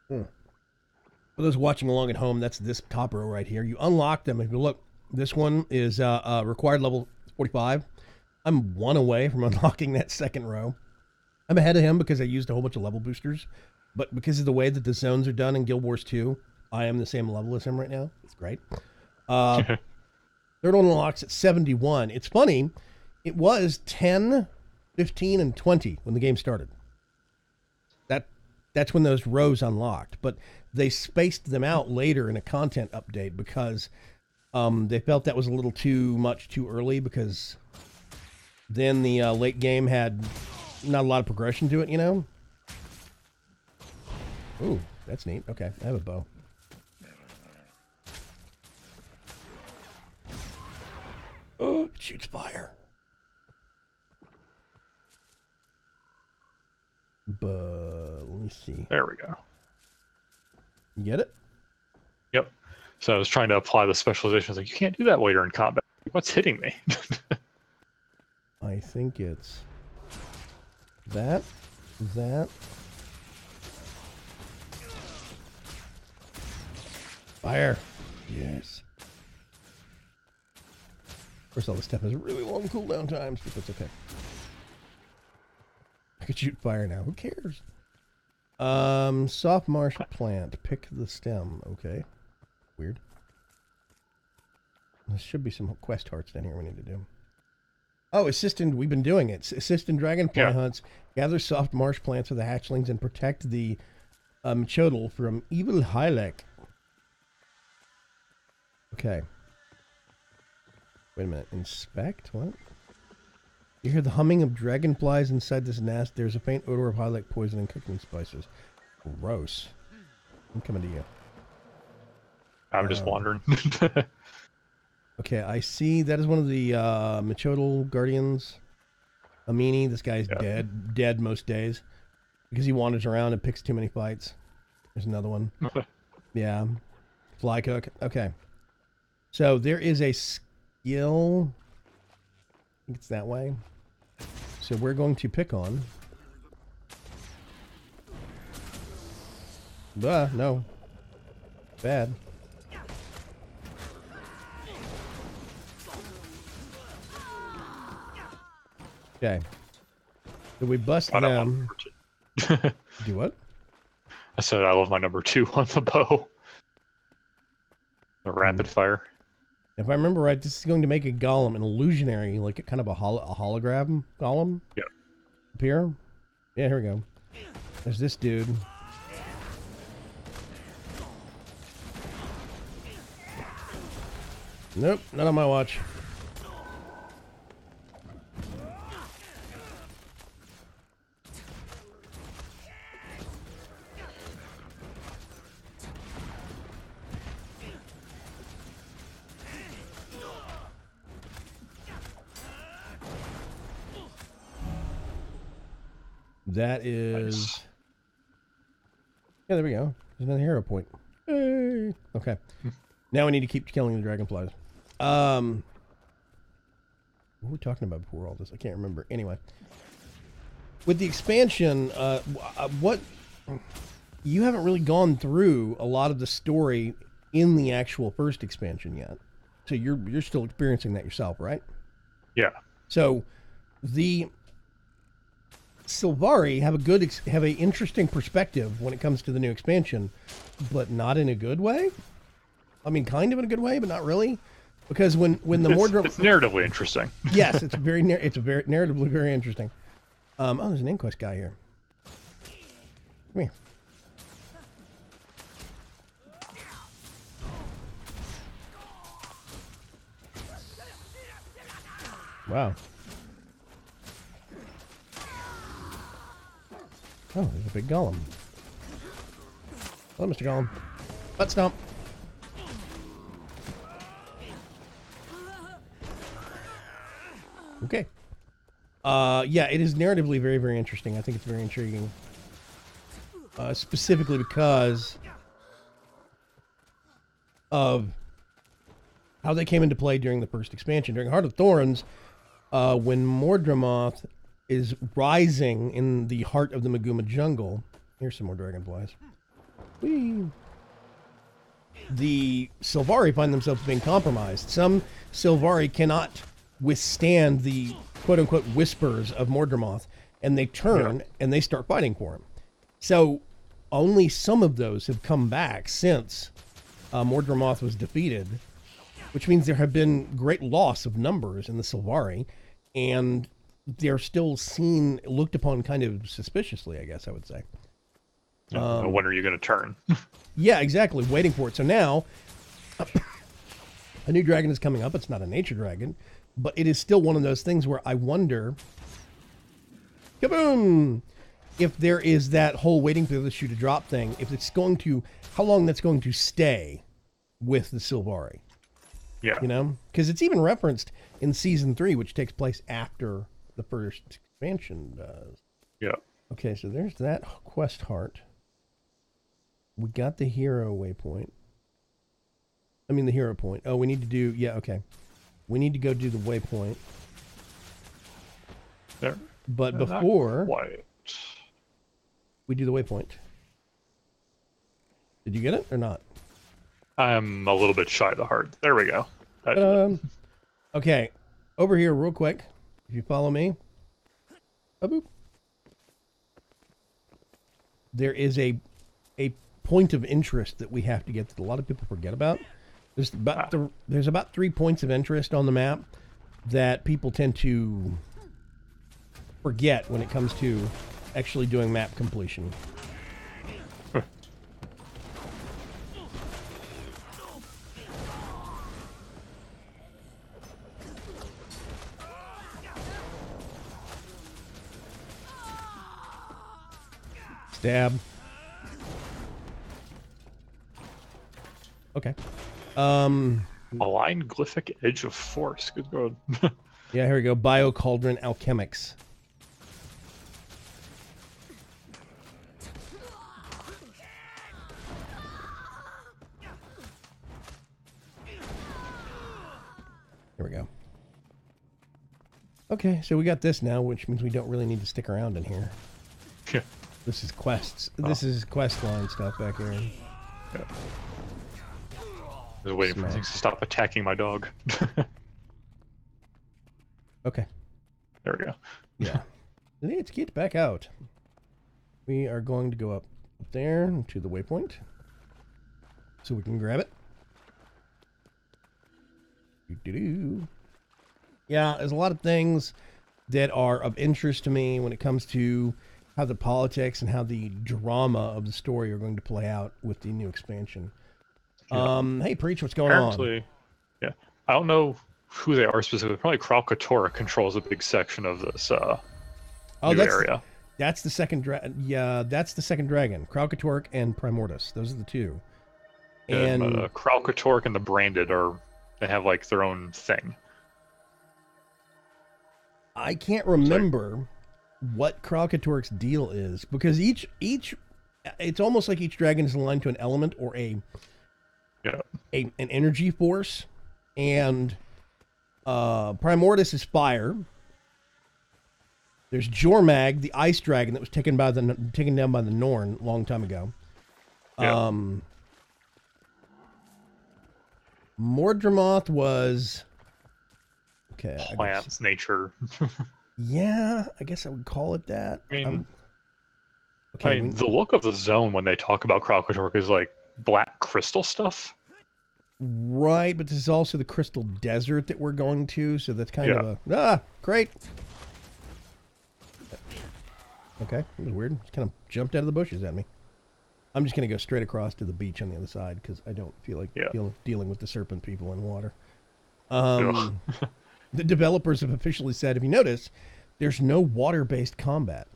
For those watching along at home, that's this top row right here. You unlock them. If you look, this one is required level 45. I'm one away from unlocking that second row. I'm ahead of him because I used a whole bunch of level boosters. But because of the way that the zones are done in Guild Wars 2, I am the same level as him right now. It's great. Third one unlocks at 71. It's funny. It was 10, 15, and 20 when the game started. That's when those rows unlocked. But they spaced them out later in a content update because they felt that was a little too much too early, because then the late game had not a lot of progression to it, you know? Ooh, that's neat. Okay, I have a bow. Oh, it shoots fire. But let me see. There we go. You get it? Yep. So I was trying to apply the specialization. I was like, you can't do that while you're in combat. What's hitting me? I think it's that. Fire. Yes. Of course, all this stuff has really long cooldown times, but that's okay. I could shoot fire now. Who cares? Soft marsh plant. Pick the stem. Okay. Weird. There should be some quest hearts down here we need to do. Oh, assistant. We've been doing it. Assist in dragonfly hunts. Gather soft marsh plants for the hatchlings and protect the Chodel from evil Hylek. Okay. Wait a minute. Inspect? What? You hear the humming of dragonflies inside this nest. There's a faint odor of Hylek poison and cooking spices. Gross. I'm coming to you. I'm just wandering. Okay, I see that is one of the Machodal Guardians. Amini, this guy's dead most days. Because he wanders around and picks too many fights. There's another one. Yeah. Fly cook. Okay. So there is a skill. I think it's that way. So we're going to pick on. No. Bad. Okay. So we bust them. Do what? I said I love my number 2 on the bow. The rapid fire. If I remember right, this is going to make a golem, an illusionary, like a kind of a hologram golem. Yep. Appear. Yeah, here we go. There's this dude. Nope, not on my watch. That is... Nice. Yeah, there we go. There's another hero point. Hey. Okay. Now we need to keep killing the dragonflies. What were we talking about before all this? I can't remember. Anyway. With the expansion, what... You haven't really gone through a lot of the story in the actual first expansion yet. So you're still experiencing that yourself, right? Yeah. So the Sylvari have a interesting perspective when it comes to the new expansion, but not in a good way. I mean, kind of in a good way, but not really, because when the it's narratively interesting. Yes, it's very narratively very interesting. Oh, there's an Inquest guy here. Come here. Wow. Oh, there's a big golem. Hello, Mr. Golem. Butt stomp. Okay. Yeah, it is narratively very, very interesting. I think it's very intriguing. Specifically because of how they came into play during the first expansion. During Heart of Thorns, when Mordramoth is rising in the heart of the Maguma jungle. Here's some more dragonflies. Whee! The Sylvari find themselves being compromised. Some Sylvari cannot withstand the quote-unquote whispers of Mordramoth, and they turn and they start fighting for him. So only some of those have come back since Mordramoth was defeated, which means there have been great loss of numbers in the Sylvari, and they're still seen, looked upon kind of suspiciously, I guess I would say. When are you going to turn? Yeah, exactly. Waiting for it. So now, a new dragon is coming up. It's not a nature dragon, but it is still one of those things where I wonder, kaboom, if there is that whole waiting for the shoe to drop thing, if it's going to, how long that's going to stay with the Sylvari. Yeah. You know? Because it's even referenced in Season 3, which takes place after the first expansion does. Yeah. Okay, so there's that quest heart. We got the hero waypoint. I mean the hero point. Oh, we need to do, yeah, okay. We need to go do the waypoint. There. But before Quite. we do the waypoint. Did you get it or not? I'm a little bit shy of the heart. There we go. Okay, over here real quick. If you follow me. Boop. There is a point of interest that we have to get that a lot of people forget about. There's about 3 points of interest on the map that people tend to forget when it comes to actually doing map completion. Stab. Okay. Malign Glyphic Edge of Force. Good God. Yeah, here we go. Bio Cauldron Alchemics. Here we go. Okay, so we got this now, which means we don't really need to stick around in here. Yeah. This is quests. This is quest line stuff back here. Yeah. I was waiting for things to stop attacking my dog. Okay. There we go. Yeah. Let's get back out. We are going to go up there to the waypoint so we can grab it. Doo-doo-doo. Yeah, there's a lot of things that are of interest to me when it comes to how the politics and how the drama of the story are going to play out with the new expansion. Yeah. Hey, Preach, what's going on? Yeah. I don't know who they are specifically. Probably Kralkator controls a big section of this new area. That's the second that's the second dragon. Kralkatork and Primordus. Those are the two. And Kralkatork and the Branded they have like their own thing. I can't remember what Kralkatork's deal is, because each it's almost like each dragon is aligned to an element or an energy force, and Primordus is fire. There's Jormag, the ice dragon that was taken down by the Norn a long time ago. Yeah. Mordramoth was plants, nature. Yeah, I guess I would call it that. I mean, Okay, the look of the zone when they talk about Kralkatork is like black crystal stuff. right, but this is also the Crystal Desert that we're going to, so that's kind of a great. Okay, that was weird. Just kind of jumped out of the bushes at me. I'm just gonna go straight across to the beach on the other side because I don't feel like dealing with the serpent people in water. The developers have officially said, if you notice, there's no water-based combat.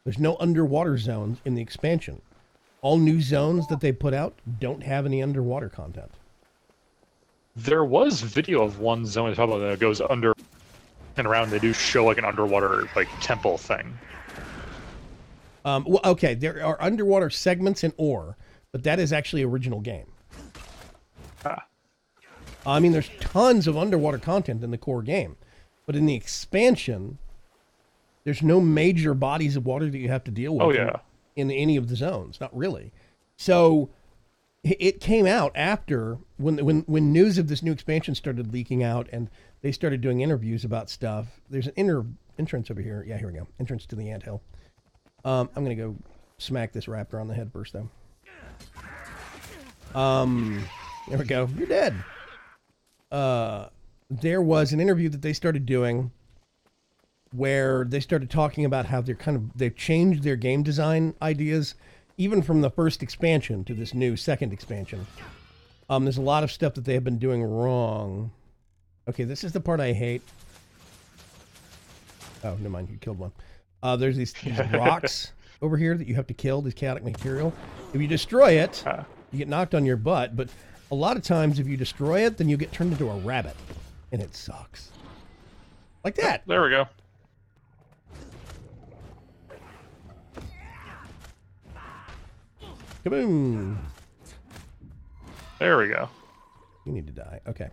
There's no underwater zones in the expansion. All new zones that they put out don't have any underwater content. There was video of one zone that goes under and around. They do show like an underwater like temple thing. Well, okay, there are underwater segments in Ore, but that is actually original game. I mean, there's tons of underwater content in the core game, but in the expansion, there's no major bodies of water that you have to deal with in any of the zones. Not really. So it came out after when news of this new expansion started leaking out, and they started doing interviews about stuff. There's an entrance over here. Yeah, here we go. Entrance to the anthill. I'm gonna go smack this raptor on the head first, though. There we go. You're dead. There was an interview that they started doing where they started talking about how they've changed their game design ideas, even from the first expansion to this new second expansion. There's a lot of stuff that they have been doing wrong. Okay, this is the part I hate. Oh, never mind. You killed one. There's these rocks over here that you have to kill, these chaotic material. If you destroy it, you get knocked on your butt, but a lot of times if you destroy it, then you get turned into a rabbit, and it sucks. Like that. There we go. Kaboom. There we go. You need to die. Okay.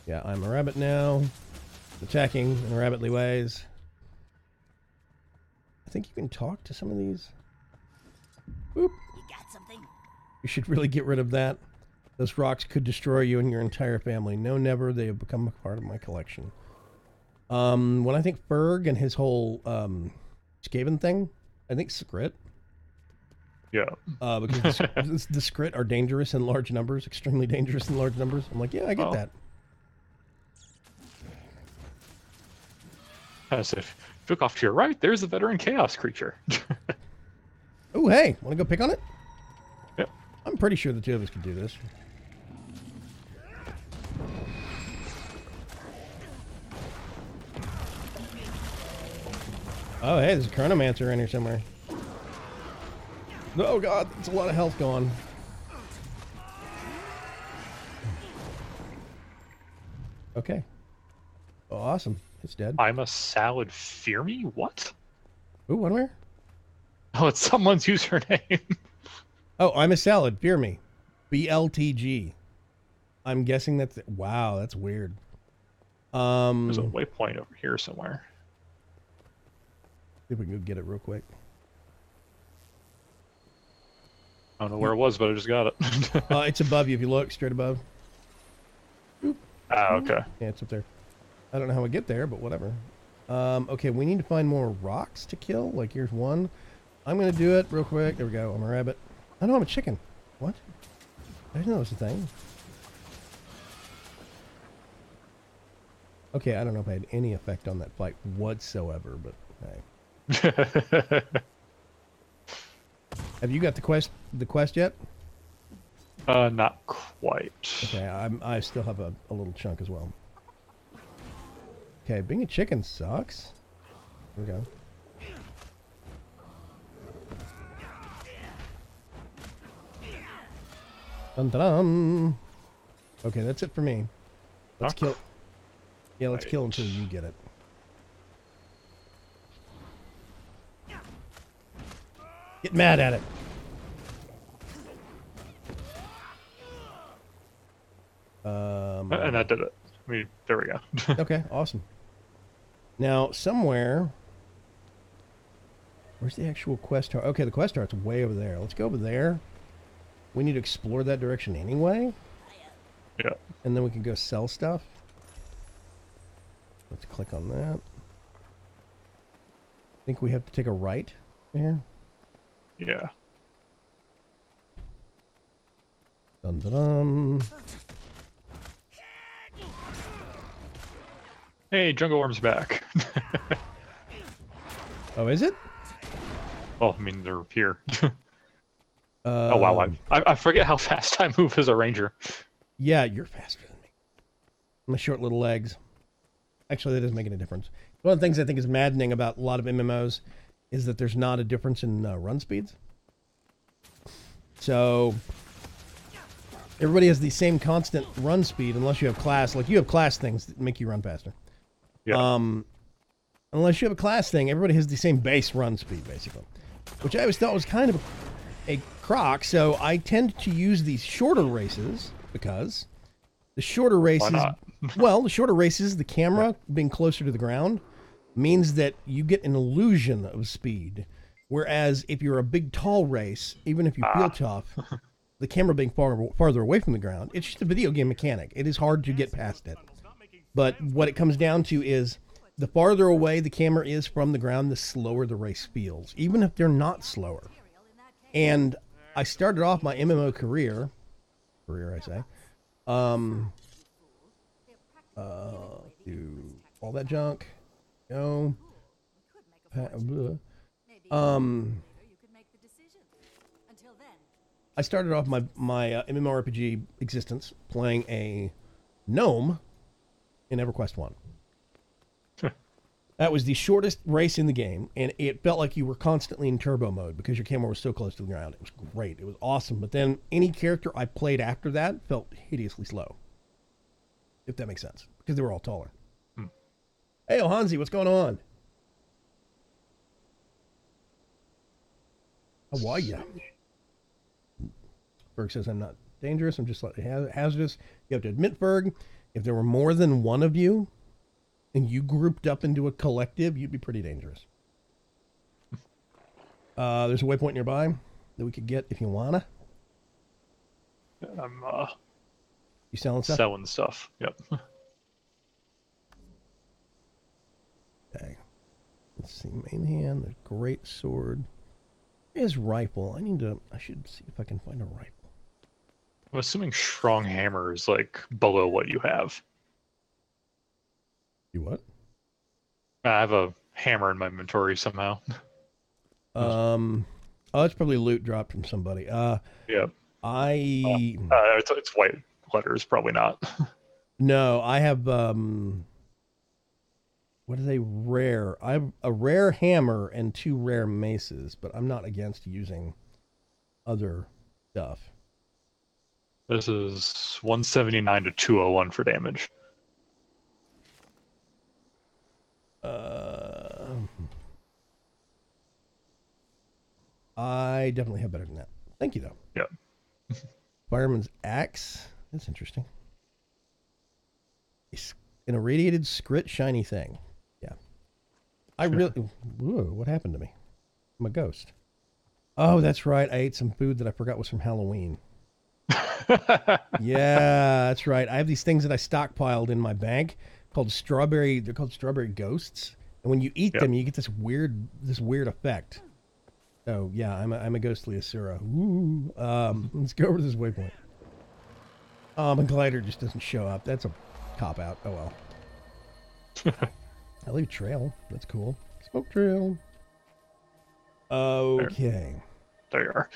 Yeah, I'm a rabbit now. Attacking in rabbitly ways. I think you can talk to some of these. Boop. You got something? You should really get rid of that. Those rocks could destroy you and your entire family. No, never. They have become a part of my collection. When I think Ferg and his whole Skaven thing, I think Skrit. Yeah. Because the Skrit are dangerous in large numbers, extremely dangerous in large numbers. I'm like, yeah, I get that. As if look off to your right, there's a veteran chaos creature. Oh, hey, want to go pick on it? Yep. I'm pretty sure the two of us could do this. Oh, hey, there's a Chronomancer in here somewhere. Oh, God, that's a lot of health gone. Okay. Oh, awesome. It's dead. I'm a salad. Fear me? What? Ooh, what where? Oh, it's someone's username. Oh, I'm a salad. Fear me. BLTG. I'm guessing that's... Wow, that's weird. There's a waypoint over here somewhere. See if we can go get it real quick. I don't know where it was, but I just got it. It's above you if you look, straight above. Ah, okay. Yeah, it's up there. I don't know how we get there, but whatever. Okay, we need to find more rocks to kill. Like, here's one. I'm going to do it real quick. There we go. I'm a rabbit. I know I'm a chicken. What? I didn't know it was a thing. Okay, I don't know if I had any effect on that fight whatsoever, but hey. Have you got the quest yet? Not quite. Okay, I still have a little chunk as well. Okay, being a chicken sucks. There we go. Dun dun dun. Okay, that's it for me. Let's kill. Yeah, let's kill until you get it. Get mad at it. And that did it. I mean, there we go. Okay, awesome. Now, somewhere... Where's the actual quest heart? Okay, the quest heart's way over there. Let's go over there. We need to explore that direction anyway. Yeah. And then we can go sell stuff. Let's click on that. I think we have to take a right here. Yeah. Dun dun dun. Hey, Jungle Worm's back. Oh, is it? Well, I mean, they're here. Oh, wow. I forget how fast I move as a ranger. Yeah, you're faster than me. My short little legs. Actually, that doesn't make any difference. One of the things I think is maddening about a lot of MMOs is that there's not a difference in run speeds. So everybody has the same constant run speed unless you have class. Like, you have class things that make you run faster. Yeah. Unless you have a class thing, everybody has the same base run speed, basically. Which I always thought was kind of a crock. So I tend to use these shorter races because the shorter races... Why not? Well, the shorter races, the camera being closer to the ground, means that you get an illusion of speed. Whereas if you're a big, tall race, even if you feel tough, the camera being farther away from the ground, it's just a video game mechanic. It is hard to get past it. But what it comes down to is the farther away the camera is from the ground, the slower the race feels, even if they're not slower. And I started off my MMO career I say, do all that junk, go, I started off my MMORPG existence playing a gnome in EverQuest 1. That was the shortest race in the game, and it felt like you were constantly in turbo mode because your camera was so close to the ground. It was great. It was awesome. But then any character I played after that felt hideously slow, if that makes sense, because they were all taller. Hey, Ohanzi, what's going on? How are ya? Ferg says, I'm not dangerous. I'm just slightly hazardous. You have to admit, Ferg, if there were more than one of you and you grouped up into a collective, you'd be pretty dangerous. There's a waypoint nearby that we could get if you wanna. I'm You selling stuff? selling stuff. Yep. Okay. Let's see. Main hand, the great sword. His rifle. I should see if I can find a rifle. I'm assuming strong hammer is like below what you have. You what? I have a hammer in my inventory somehow. Oh, it's probably loot dropped from somebody. Yeah. It's It's white letters, probably not. no, I have what are they? Rare. I have a rare hammer and 2 rare maces, but I'm not against using other stuff. This is 179 to 201 for damage. I definitely have better than that. Thank you, though. Yeah. Fireman's axe. That's interesting. An irradiated scrit shiny thing. Yeah. I really... Ooh, what happened to me? I'm a ghost. Oh, that's right. I ate some food that I forgot was from Halloween. Yeah, that's right. I have these things that I stockpiled in my bank called strawberry. They're called strawberry ghosts. And when you eat them, you get this weird effect. Oh yeah, I'm a ghostly Asura. Woo. Let's go over to this waypoint. My glider just doesn't show up. That's a cop out. Oh well. I leave a trail. That's cool. Smoke trail. Okay. There you are.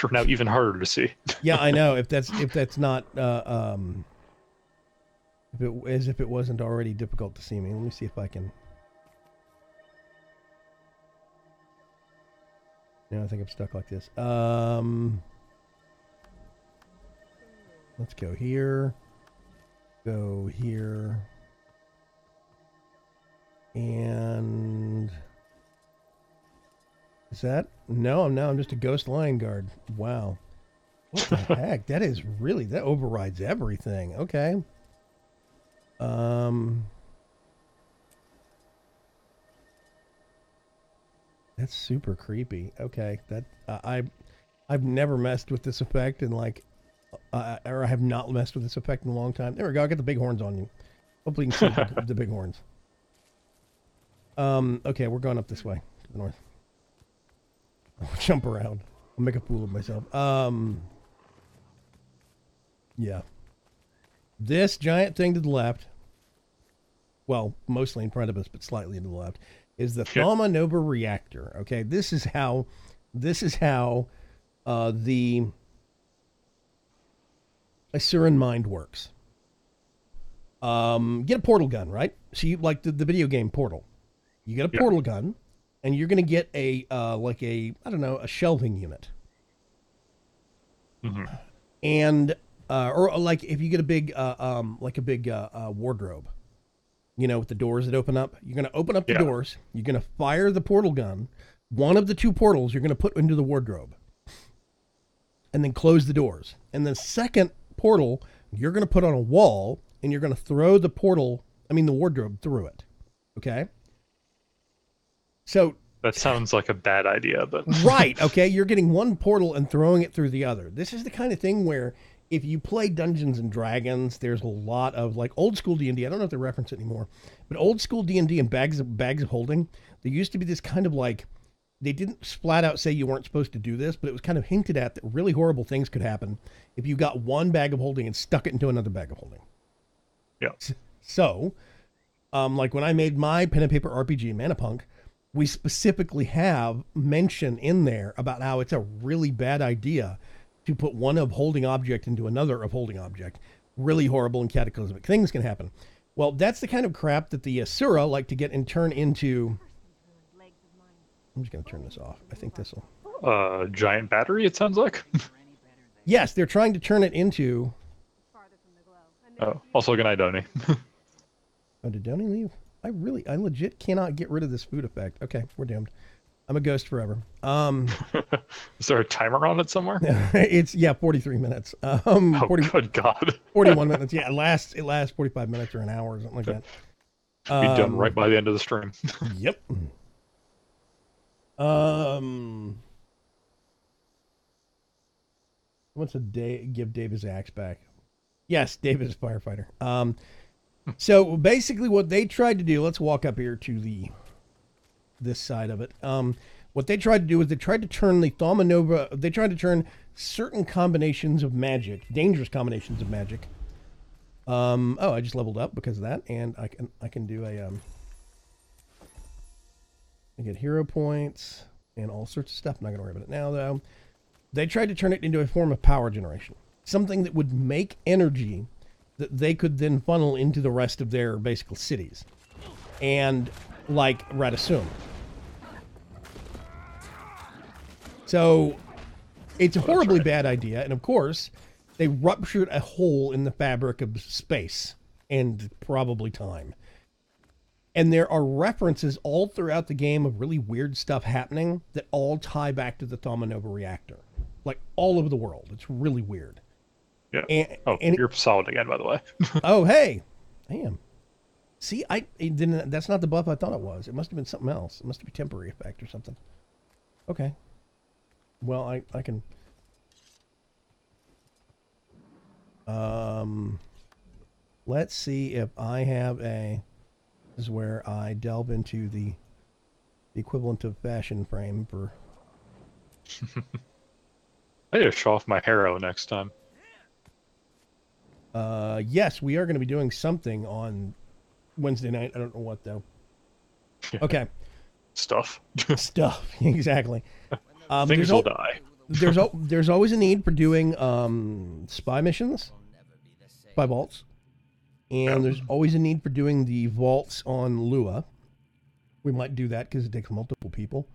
You're now even harder to see. Yeah, I know. If that's not if it wasn't already difficult to see me. Let me see if I can. Yeah, I think I'm stuck like this. Let's go here. Go here. And is that? No, I'm just a ghost lion guard. Wow. What the heck? That overrides everything. Okay. That's super creepy. Okay, I've never messed with this effect in or I have not messed with this effect in a long time. There we go. I got the big horns on you. Hopefully you can see the big horns. Okay, we're going up this way to the north. I'll jump around. I'll make a fool of myself. Yeah. This giant thing to the left, well, mostly in front of us, but slightly to the left, is the Thama Nova reactor. Okay, this is how the Isuran mind works. Get a portal gun, right? So you like the video game Portal. You get a portal gun, and you're going to get a a shelving unit. Mm-hmm. And or like if you get a big wardrobe, with the doors that open up, you're going to open up the doors. You're going to fire the portal gun. One of the two portals you're going to put into the wardrobe, and then close the doors. And the second portal you're going to put on a wall, and you're going to throw the wardrobe through it. Okay. So that sounds like a bad idea, but right. Okay. You're getting one portal and throwing it through the other. This is the kind of thing where if you play Dungeons and Dragons, there's a lot of like old school D&D. I don't know if they reference it anymore, but old school D&D and bags of holding, there used to be this kind of like, they didn't flat out say you weren't supposed to do this, but it was kind of hinted at that really horrible things could happen if you got one bag of holding and stuck it into another bag of holding. Yeah. So, like when I made my pen and paper RPG Manapunk, we specifically have mention in there about how it's a really bad idea to put one of holding object into another of holding object. Really horrible and cataclysmic things can happen. Well, that's the kind of crap that the Asura like to get and turn into. I'm just going to turn this off. I think this will. Giant battery, it sounds like. Yes, they're trying to turn it into. Oh, also good night, Donnie. Oh, did Donnie leave? I legit cannot get rid of this food effect. Okay, we're doomed. I'm a ghost forever. Is there a timer on it somewhere? It's 43 minutes. 40, good God. 41 minutes. Yeah, it lasts 45 minutes or an hour or something like that. Be done right by the end of the stream. Yep. Wants to give Dave his axe back. Yes, Dave is a firefighter. So basically what they tried to do, let's walk up here to this side of it. What they tried to do is they tried to turn the Thama Nova, they tried to turn certain combinations of magic, dangerous combinations of magic. I just leveled up because of that, and I can do I get hero points and all sorts of stuff. I'm not going to worry about it now, though. They tried to turn it into a form of power generation, something that would make energy that they could then funnel into the rest of their basic cities. And like Radisum. So it's a horribly bad idea. And of course, they ruptured a hole in the fabric of space and probably time. And there are references all throughout the game of really weird stuff happening that all tie back to the Thama Nova reactor. Like all over the world. It's really weird. Yeah. You're solid again, by the way. Oh, hey. I am. See, that's not the buff I thought it was. It must have been something else. It must be temporary effect or something. Okay. Well, I can. Let's see if I have this is where I delve into the equivalent of fashion frame for. I need to show off my hero next time. Yes, we are going to be doing something on Wednesday night. I don't know what though. Okay. Stuff. Stuff. Exactly. Things will die. There's always a need for doing spy missions, spy vaults, and there's always a need for doing the vaults on Lua. We might do that because it takes multiple people.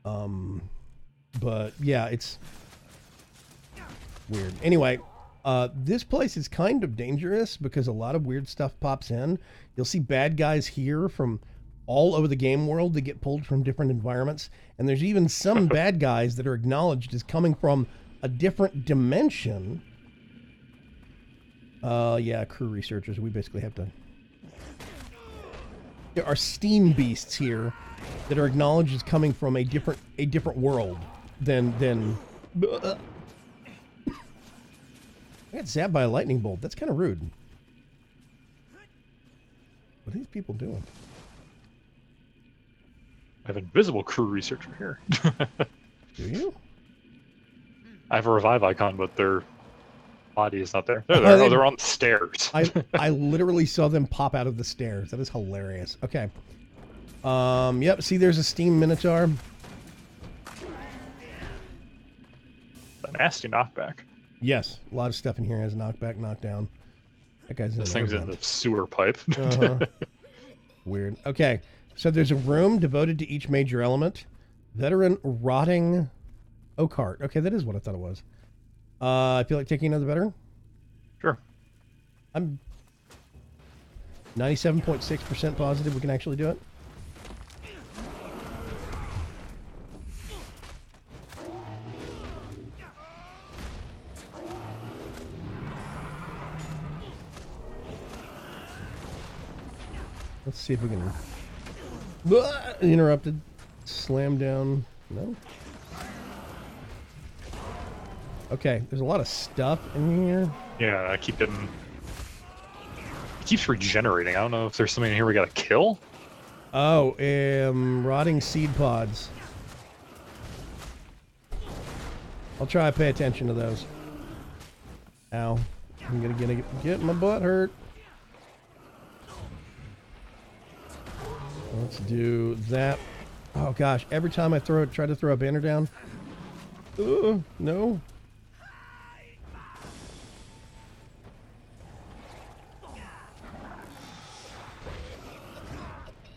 But yeah, it's weird. Anyway. This place is kind of dangerous because a lot of weird stuff pops in. You'll see bad guys here from all over the game world that get pulled from different environments. And there's even some bad guys that are acknowledged as coming from a different dimension. Crew researchers. We basically have to... There are steam beasts here that are acknowledged as coming from a different world than I got zapped by a lightning bolt. That's kind of rude. What are these people doing? I have an invisible crew researcher here. Do you? I have a revive icon, but their body is not there. There they are. Oh, they're on the stairs. I literally saw them pop out of the stairs. That is hilarious. Okay. Yep. See, there's a steam minotaur. A nasty knockback. Yes, a lot of stuff in here has knockback, knockdown. That guy's in This there, thing's in man. the sewer pipe. Uh-huh. Weird. Okay, so there's a room devoted to each major element. Veteran rotting oak heart. Okay, that is what I thought it was. I feel like taking another veteran. Sure. I'm 97.6% positive we can actually do it. Let's see if we can... Interrupted. Slam down. No? Okay, there's a lot of stuff in here. Yeah, I keep getting... It keeps regenerating. I don't know if there's something in here we gotta kill. Oh, rotting seed pods. I'll try to pay attention to those. Ow. I'm gonna get my butt hurt. Let's do that. Oh gosh, every time I try to throw a banner down. No.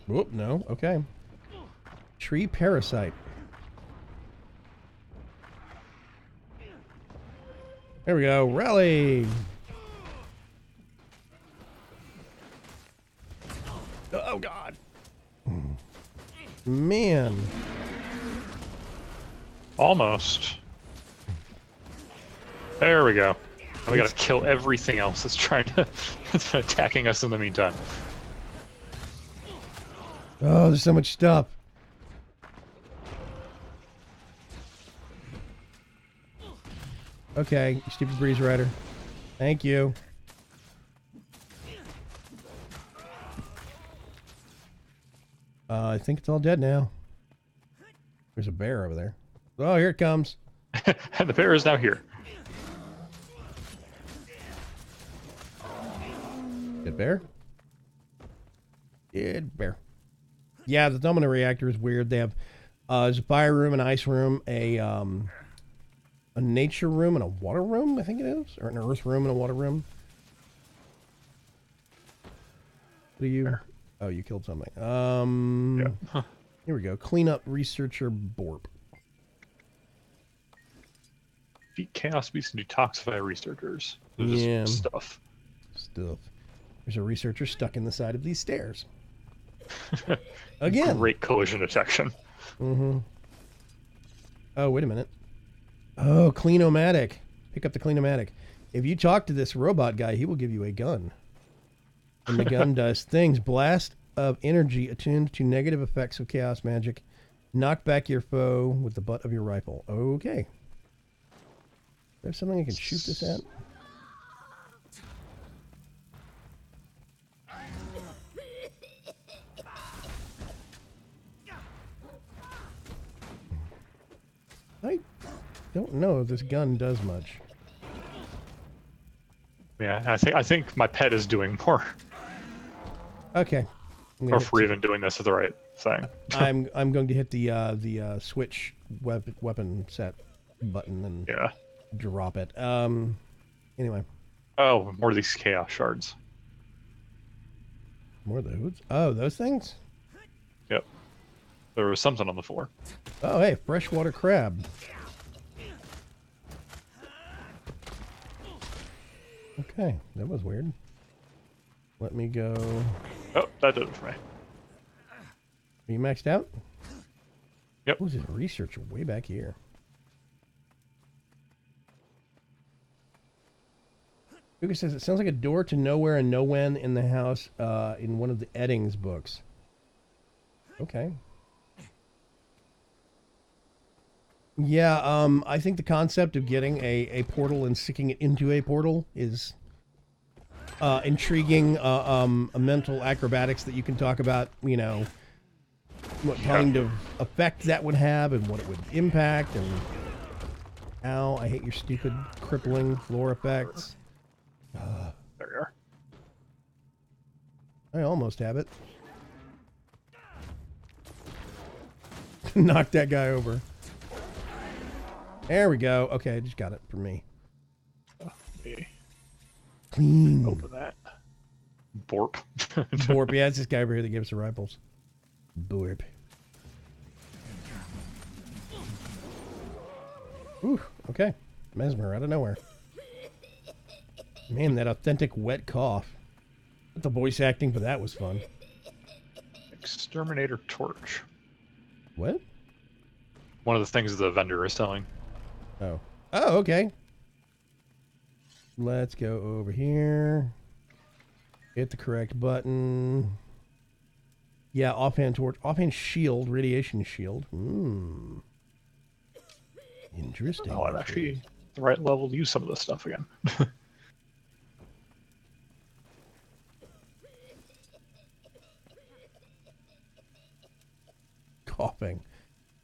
Whoop, no. Okay. Tree parasite. There we go. Rally. Oh God. Man. Almost. There we go. We gotta kill everything else that's trying to that's attacking us in the meantime. Oh, there's so much stuff. Okay, you stupid breeze rider. Thank you. I think it's all dead now. There's a bear over there. Oh, here it comes. And the bear is now here. Good bear? Good bear. Yeah, the Domino reactor is weird. They have there's a fire room, an ice room, a nature room, and a water room, I think it is. Or an earth room and a water room. What do you... Oh, you killed something. Yeah. Here we go. Cleanup researcher Borp. Defeat chaos beasts and detoxify researchers. There's just Yeah. stuff. There's a researcher stuck in the side of these stairs. Again. Great collision detection. Mm-hmm. Oh, wait a minute. Oh, Cleanomatic. Pick up the Cleanomatic. If you talk to this robot guy, he will give you a gun. And the gun does things. Blast of energy attuned to negative effects of chaos magic. Knock back your foe with the butt of your rifle. Okay. There's something I can shoot this at? I don't know if this gun does much. Yeah, I think my pet is doing more. Okay. Or if we're even doing this at the right thing. I'm going to hit the switch weapon set button and Yeah. drop it. Anyway, Oh, more of these chaos shards. more of those. Oh, those things? Yep. There was something on the floor. Oh, hey, freshwater crab. Okay, that was weird. Let me go. Oh, that did it for me. Are you maxed out? Yep. Who's this researcher way back here? Lucas says it sounds like a door to nowhere and no when in the house in one of the Eddings books. Okay. Yeah, I think the concept of getting a portal and sticking it into a portal is intriguing mental acrobatics that you can talk about, you know, what kind of effect that would have and what it would impact. And ow, I hate your stupid crippling floor effects. There you are. I almost have it. Knock that guy over. There we go. Okay, I just got it for me. Okay. Clean. Open that. Borp. Borp. Yeah, it's this guy over here that gives us the rifles. Borp. Ooh, okay. Mesmer out of nowhere. Man, that authentic wet cough. The voice acting for that was fun. Exterminator torch. What? One of the things the vendor is selling. Oh. Oh, okay. Let's go over here. Hit the correct button. Yeah, offhand torch. Offhand shield. Radiation shield. Hmm. Interesting. Oh, I'm actually the right level to use some of this stuff again. Coughing.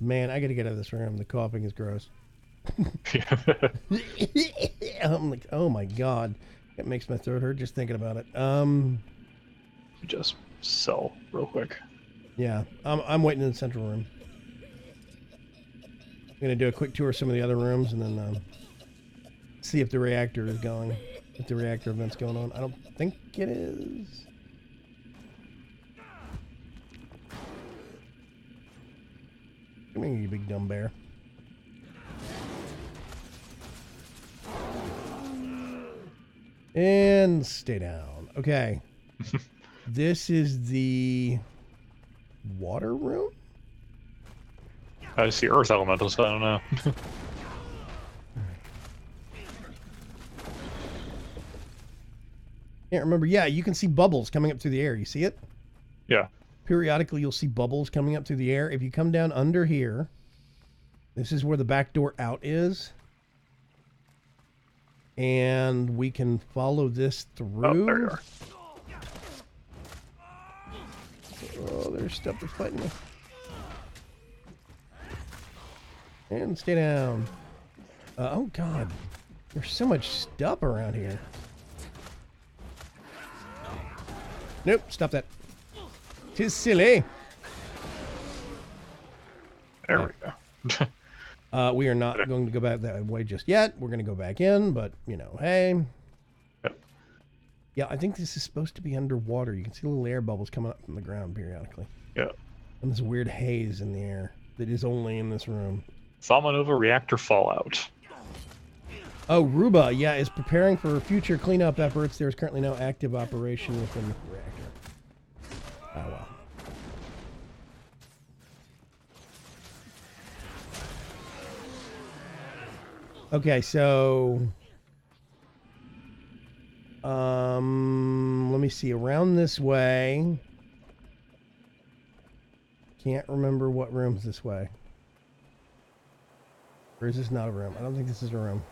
Man, I gotta get out of this room. The coughing is gross. I'm like, oh my god. It makes my throat hurt just thinking about it. Just sell real quick. Yeah, I'm waiting in the central room. I'm gonna do a quick tour of some of the other rooms and then see if the reactor is going. If the reactor event's going on. I don't think it is. Come here, you big dumb bear. And stay down. Okay. This is the water room? I see earth elementals, so I don't know. Can't remember. Yeah, you can see bubbles coming up through the air. You see it? Yeah. Periodically, you'll see bubbles coming up through the air. If you come down under here, this is where the back door out is. And we can follow this through. Oh, there you are. Oh, there's stuff that's fighting me. And stay down. Oh, God. There's so much stuff around here. Nope, stop that. Tis silly. There we go. We are not going to go back that way just yet. We're going to go back in, but, you know, hey. Yep. Yeah, I think this is supposed to be underwater. You can see little air bubbles coming up from the ground periodically. Yeah. And there's a weird haze in the air that is only in this room. Thamanova reactor fallout. Oh, Ruba, yeah, is preparing for future cleanup efforts. There is currently no active operation within the reactor. Oh, well. Okay, so... let me see. Around this way... Can't remember what room's this way. Or is this not a room? I don't think this is a room.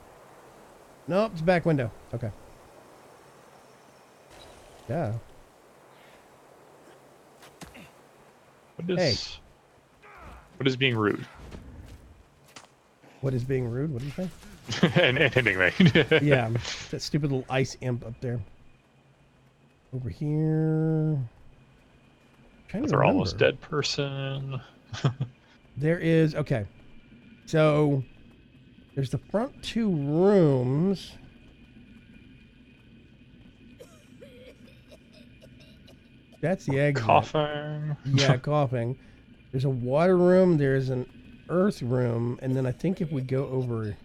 Nope, it's a back window. Okay. Yeah. What is being rude? What is being rude? What do you think? and hitting me. Yeah, that stupid little ice imp up there. Over here. They're almost dead person. There is, okay. So, there's the front two rooms. That's the exit. Coughing. Yeah, coughing. There's a water room, there's an earth room, and then I think if we go over...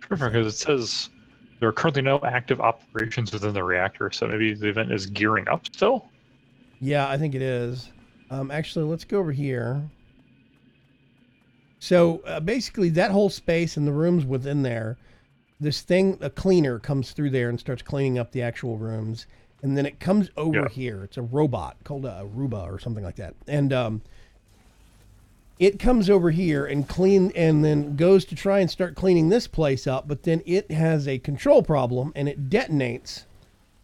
Because it says there are currently no active operations within the reactor, so maybe the event is gearing up still? Yeah, I think it is. Actually, let's go over here. So, basically, that whole space and the rooms within there, this thing, a cleaner, comes through there and starts cleaning up the actual rooms. And then it comes over here. It's a robot called a Aruba or something like that. And it comes over here and then goes to try and start cleaning this place up, but then it has a control problem and it detonates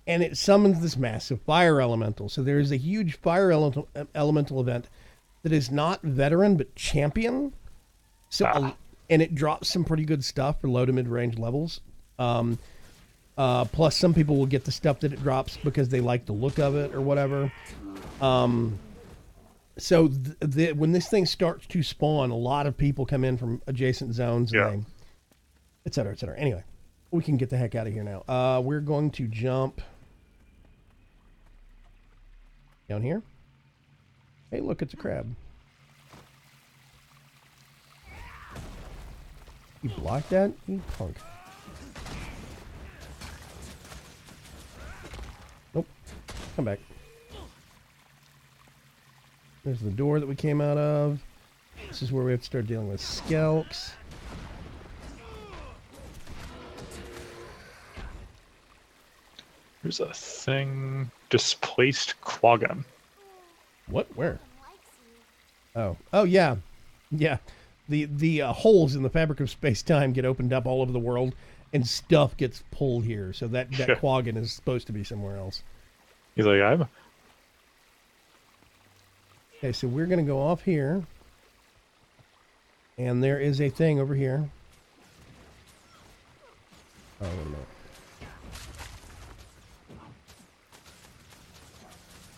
and it summons this massive fire elemental. So there is a huge fire elemental event that is not veteran but champion. So and it drops some pretty good stuff for low to mid range levels. Plus some people will get the stuff that it drops because they like the look of it or whatever. So when this thing starts to spawn, a lot of people come in from adjacent zones, and et cetera, et cetera. Anyway, we can get the heck out of here now. We're going to jump down here. Hey, look, it's a crab. You blocked that, you punk. Nope. Come back. There's the door that we came out of. This is where we have to start dealing with skelks. There's a thing. Displaced Quaggan. What? Where? Oh. Oh, yeah. Yeah. The holes in the fabric of space-time get opened up all over the world, and stuff gets pulled here. So that Quaggan is supposed to be somewhere else. He's like, I'm... Okay, so we're going to go off here. And there is a thing over here. Oh, wait a minute.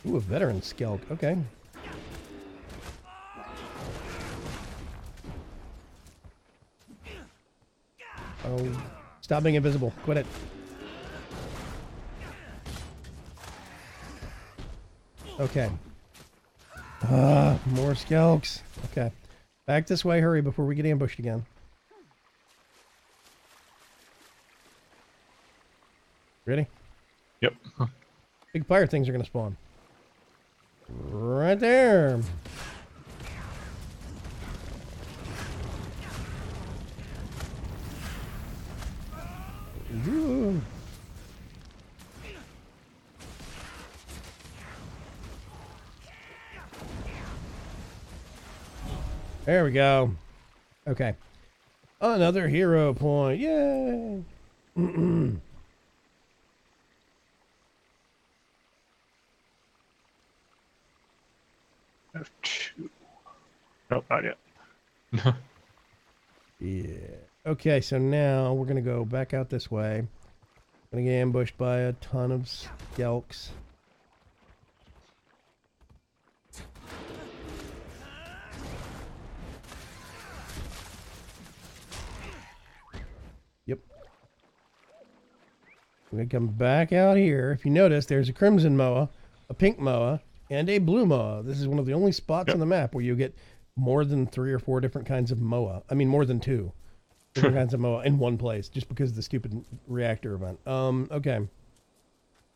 Ooh, a veteran skelk. Okay. Oh, stop being invisible. Quit it. Okay. More skelks. Okay. Back this way, hurry, before we get ambushed again. Ready? Yep. Big fire things are going to spawn. Right there. Ooh. There we go. Okay. Another hero point. Yay. I have 2. Nope, not yet. Yeah. Okay, so now we're going to go back out this way. Going to get ambushed by a ton of skelks. Yep. We're going to come back out here. If you notice, there's a crimson Moa, a pink Moa, and a blue Moa. This is one of the only spots on the map where you get more than 3 or 4 different kinds of Moa. I mean, more than 2 different kinds of Moa in one place, just because of the stupid reactor event. Okay.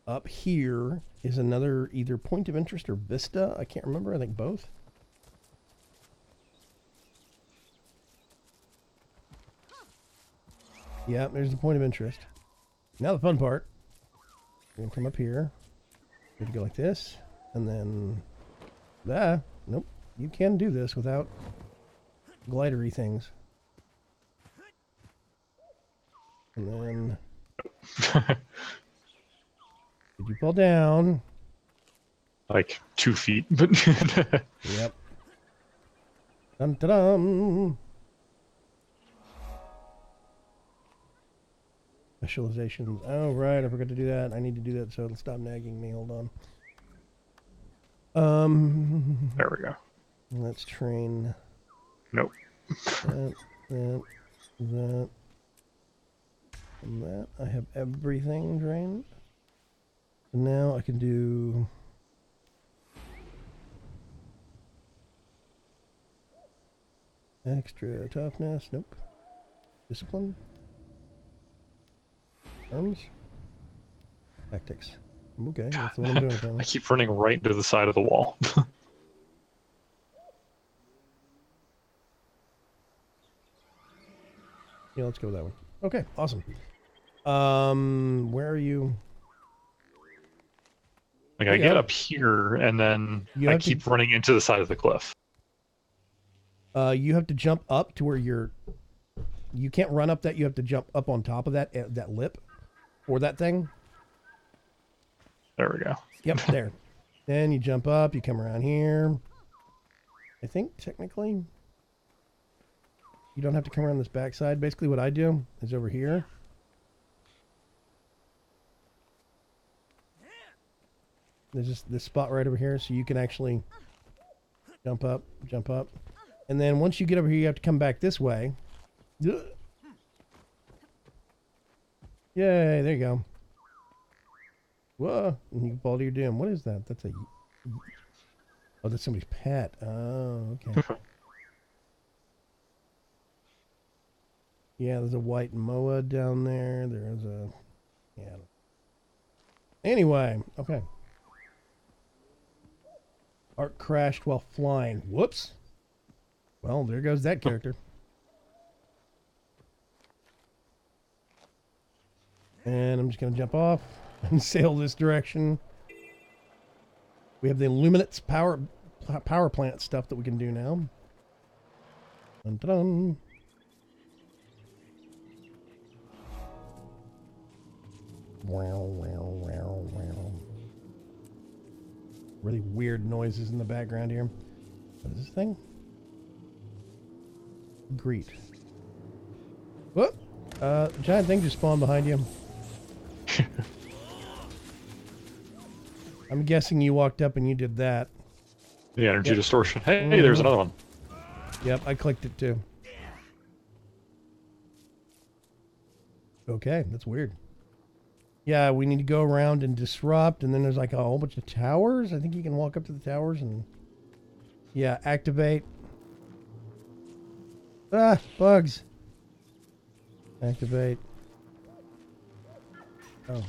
Up here is another either point of interest or vista. I can't remember. I think both. Yeah, there's the point of interest. Now the fun part. We're going to come up here. We're going to go like this. And then... Nope. You can do this without glidery things. And then... Did you fall down? Like 2 feet, but... Yep. Dun-dun-dum! Specializations. Oh, right. I forgot to do that. I need to do that so it'll stop nagging me. Hold on. There we go. Let's train... Nope. That, and that. I have everything trained. Now I can do... Extra toughness. Nope. Discipline. Arms. Tactics. Okay, that's what I'm doing apparently. I keep running right into the side of the wall. Yeah, let's go with that one. Okay, awesome. Where are you? Like, I get up here, and then I keep running into the side of the cliff. You have to jump up to where you can't run up that. You have to jump up on top of that lip or that thing. There we go. Yep, there. Then you jump up, you come around here. I think technically you don't have to come around this backside. Basically what I do is over here. There's just this spot right over here, so you can actually jump up. And then once you get over here, you have to come back this way. Yay, there you go. Whoa, and you fall to your doom. What is that? That's a... Oh, that's somebody's pet. Oh, okay. Yeah, there's a white moa down there. There's a... Yeah. Anyway, okay. Ark crashed while flying. Whoops. Well, there goes that character. And I'm just going to jump off and sail this direction. We have the Illuminates power plant stuff that we can do now. Dun, dun, dun. Wow, wow, wow, wow. Really weird noises in the background here. What is this thing? Greet. Whoop! Giant thing just spawned behind you. I'm guessing you walked up and you did that. The energy distortion. Hey, there's another one. Yep, I clicked it too. Okay, that's weird. Yeah, we need to go around and disrupt, and then there's like a whole bunch of towers. I think you can walk up to the towers and... Yeah, activate. Ah, bugs. Activate. Oh.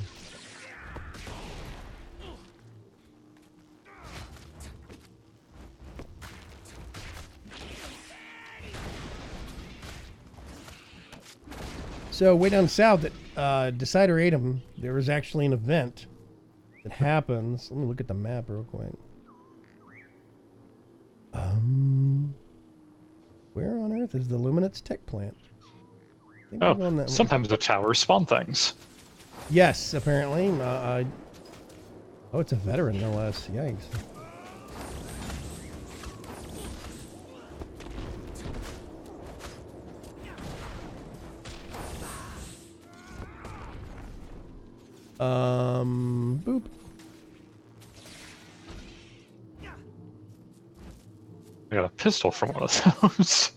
So way down south at Decider Atom, there was actually an event that happens. Let me look at the map real quick. Where on earth is the Illuminates tech plant? I think I'm on that Sometimes the towers spawn things. Yes, apparently. Oh, it's a veteran, no less. Yikes. Boop. I got a pistol from one of those.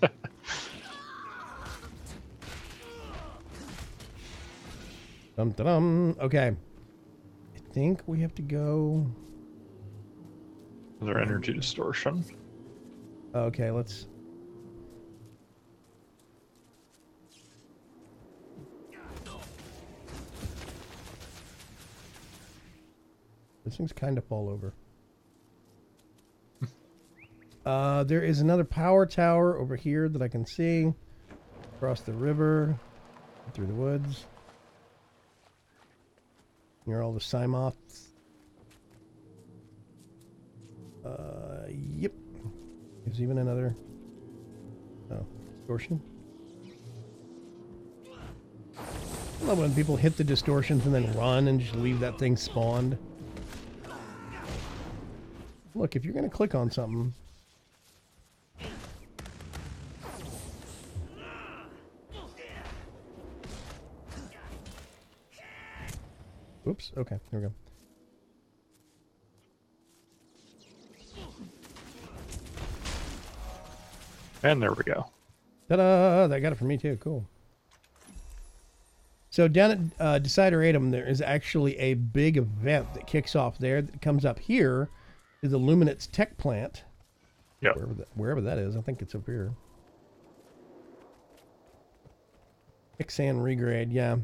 Dum-dum-dum. Okay. I think we have to go... Another energy distortion. Okay, let's... This thing's kind of fall over. There is another power tower over here that I can see. Across the river. Through the woods. Near all the Cymoths. Yep. There's even another... Oh, distortion. I love when people hit the distortions and then run and just leave that thing spawned. Look, if you're going to click on something... Oops, okay, here we go. And there we go. Ta-da! That got it for me too, cool. So down at Decider Atom, there is actually a big event that kicks off there that comes up here to the Illuminates tech plant. Yep. Wherever that is, I think it's up here. Ixan regrade, yeah.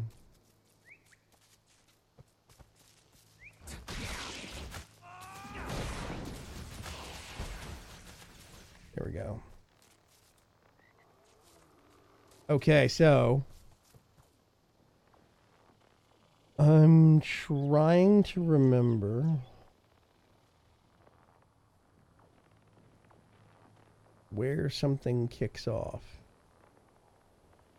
There we go. Okay, so I'm trying to remember. where something kicks off.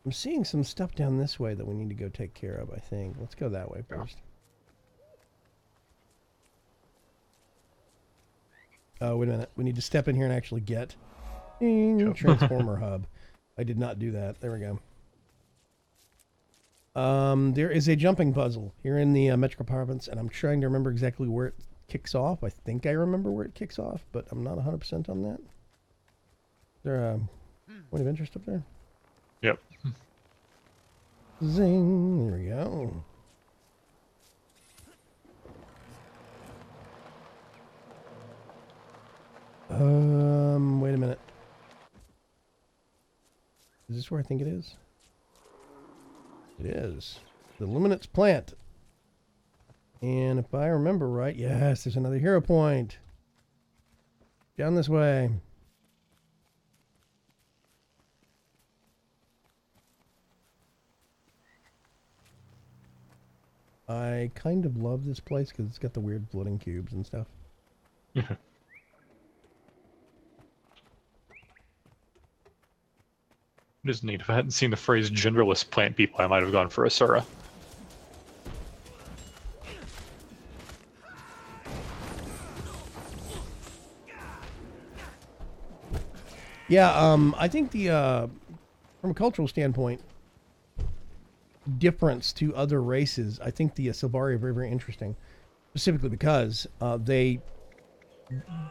I'm seeing some stuff down this way that we need to go take care of, I think. Let's go that way first. Oh, wait a minute. We need to step in here and actually get Transformer Hub. I did not do that. There we go. There is a jumping puzzle here in the Metro Province, and I'm trying to remember exactly where it kicks off. I think I remember where it kicks off, but I'm not 100% on that. Is there a point of interest up there? Yep. Zing. There we go. Wait a minute. Is this where I think it is? It is. The Luminance plant. And if I remember right, yes, there's another hero point. Down this way. I kind of love this place because it's got the weird floating cubes and stuff. It is neat. If I hadn't seen the phrase genderless plant people, I might have gone for Asura. Yeah, I think from a cultural standpoint, difference to other races, I think the Silvari are very, very interesting, specifically because I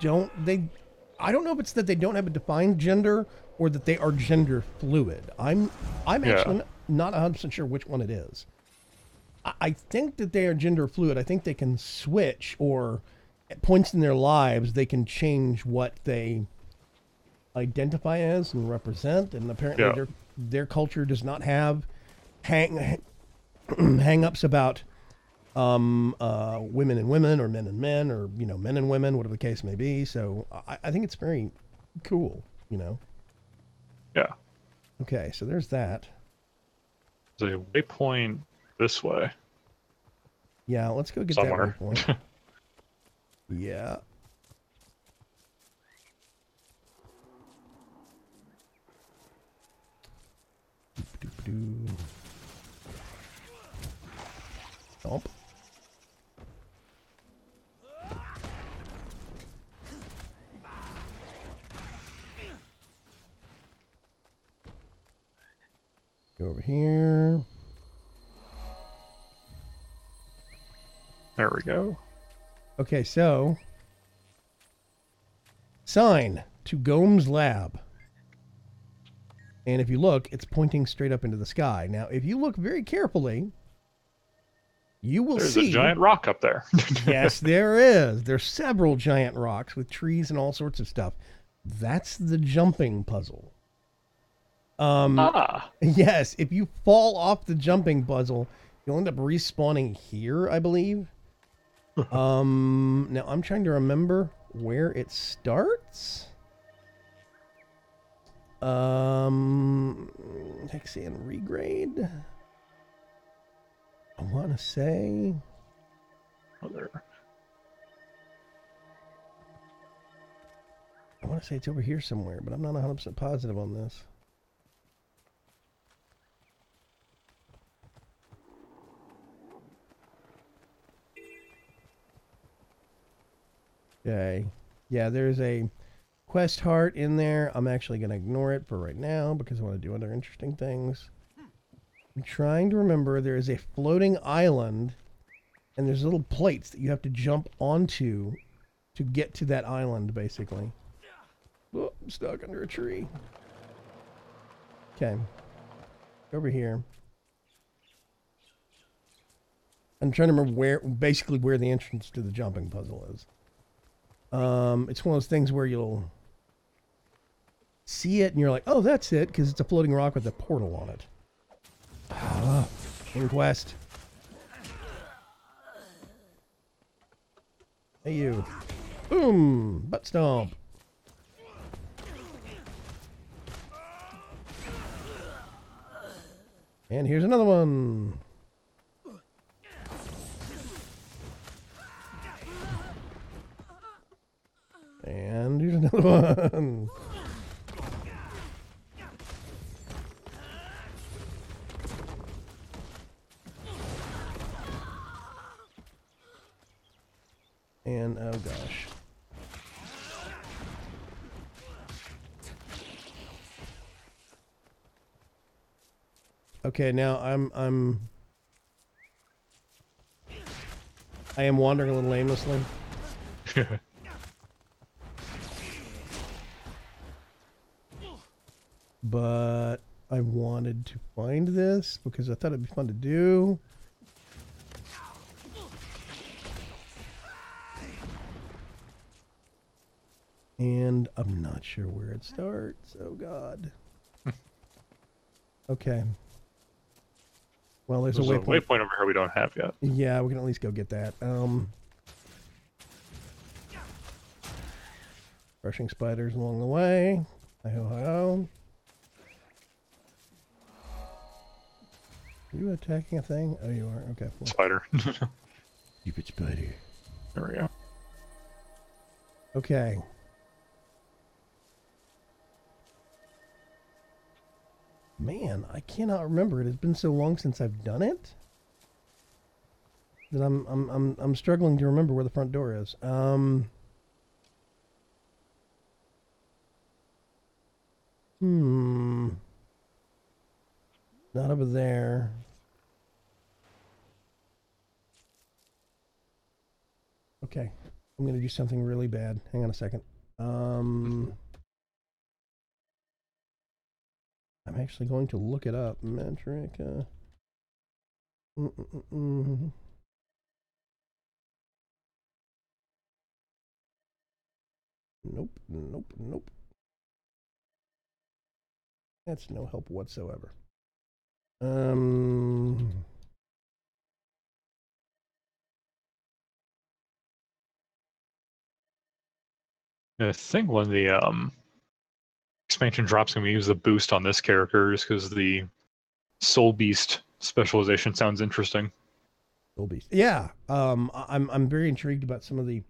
don't know if it's that they don't have a defined gender or that they are gender fluid. I'm actually not 100% sure which one it is. I think that they are gender fluid. I think they can switch, or at points in their lives, they can change what they identify as and represent. And apparently their culture does not have hang-ups about women and women, or men and men, or, you know, men and women, whatever the case may be. So I think it's very cool, you know. Yeah. Okay, so there's that. There's a waypoint this way. Yeah, let's go get somewhere. that waypoint. Yeah. Stomp. Go over here. There we go. Okay, so sign to Gomes Lab. And if you look, it's pointing straight up into the sky. Now, if you look very carefully, you will There's see a giant rock up there. Yes, there is. There's several giant rocks with trees and all sorts of stuff. That's the jumping puzzle. Yes, if you fall off the jumping puzzle, you'll end up respawning here, I believe. Now I'm trying to remember where it starts. Hexian regrade. I want to say. I want to say it's over here somewhere, but I'm not 100% positive on this. Okay. Yeah, there's a quest heart in there. I'm actually going to ignore it for right now because I want to do other interesting things. I'm trying to remember, there is a floating island, and there's little plates that you have to jump onto to get to that island, basically. Oh, I'm stuck under a tree. Okay. Over here. I'm trying to remember where the entrance to the jumping puzzle is. It's one of those things where you'll see it and you're like, oh, that's it, because it's a floating rock with a portal on it. Inquest. Hey, you. Boom! Butt stomp. And here's another one. And here's another one. And oh gosh. Okay, now I am wandering a little aimlessly. But I wanted to find this because I thought it'd be fun to do. And I'm not sure where it starts. Oh God. Okay. Well, there's a There's waypoint. over here we don't have yet. Yeah, we can at least go get that. Brushing spiders along the way. Hi-ho, hi-ho. Are you attacking a thing? Oh, you are. Okay. Well, Spider. stupid spider. There we go. Okay. Man, I cannot remember. It has been so long since I've done it that I'm struggling to remember where the front door is. Not over there. Okay. I'm going to do something really bad. Hang on a second. I'm actually going to look it up. Metric. Nope, nope, nope. That's no help whatsoever. I think when the expansion drops, and we use the boost on this character just because the Soul Beast specialization sounds interesting. Soul Beast. Yeah. I'm very intrigued about some of the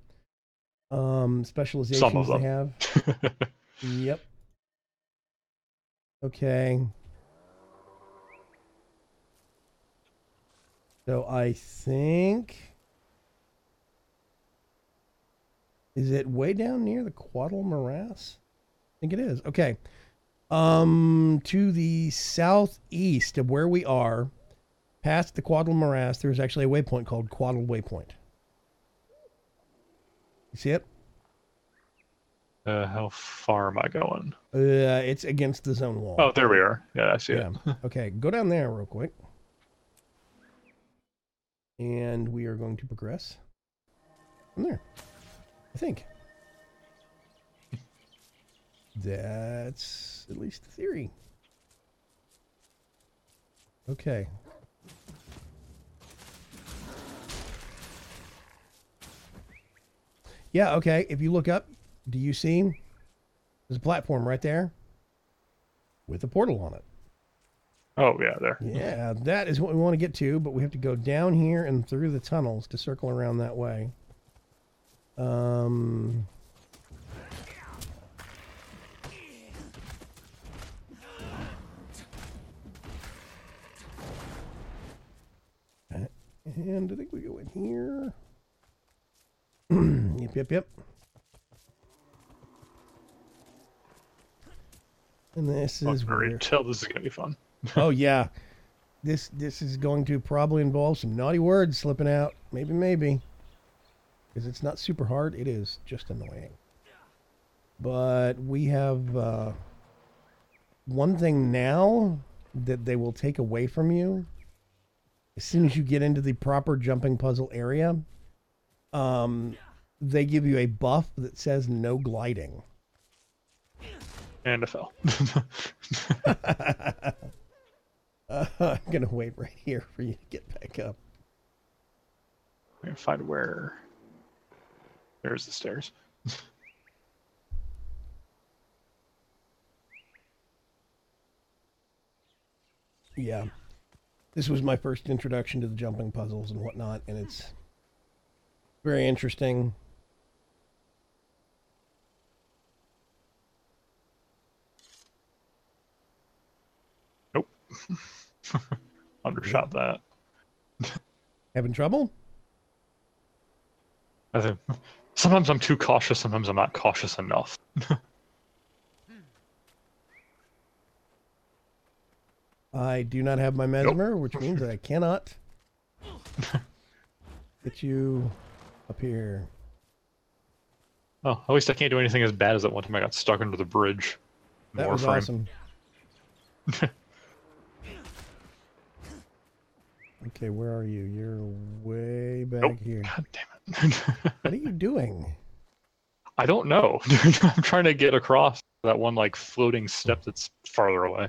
specializations Some of they them. have. Yep. Okay. So I think, is it way down near the Quaddle Morass? I think it is. Okay. To the southeast of where we are, past the Quaddle Morass, there's actually a waypoint called Quaddle Waypoint. You see it? How far am I going? It's against the zone wall. Oh, there we are. Yeah, I see it. Okay, go down there real quick. And we are going to progress from there. I think. That's at least the theory. Okay. Yeah, okay. If you look up, do you see there's a platform right there with a portal on it? Oh, yeah, there. Yeah, that is what we want to get to, but we have to go down here and through the tunnels to circle around that way. And I think we go in here. Yep. And this is where... Tell this is gonna be fun. Oh yeah, this is going to probably involve some naughty words slipping out. Maybe, because it's not super hard. It is just annoying. But we have one thing now that they will take away from you as soon as you get into the proper jumping puzzle area. They give you a buff that says no gliding. And I fell. I'm going to wait right here for you to get back up. I'm going to find where... There's the stairs. Yeah. This was my first introduction to the jumping puzzles and whatnot, and it's very interesting. Nope. Undershot that. Having trouble? I think sometimes I'm too cautious, sometimes I'm not cautious enough. I do not have my mesmer, which means that I cannot get you up here. Oh, at least I can't do anything as bad as that one time I got stuck under the bridge. in That was Warframe. awesome. Okay, where are you? You're way back Nope. here. God damn it. What are you doing? I don't know. I'm trying to get across that one like floating step that's farther away.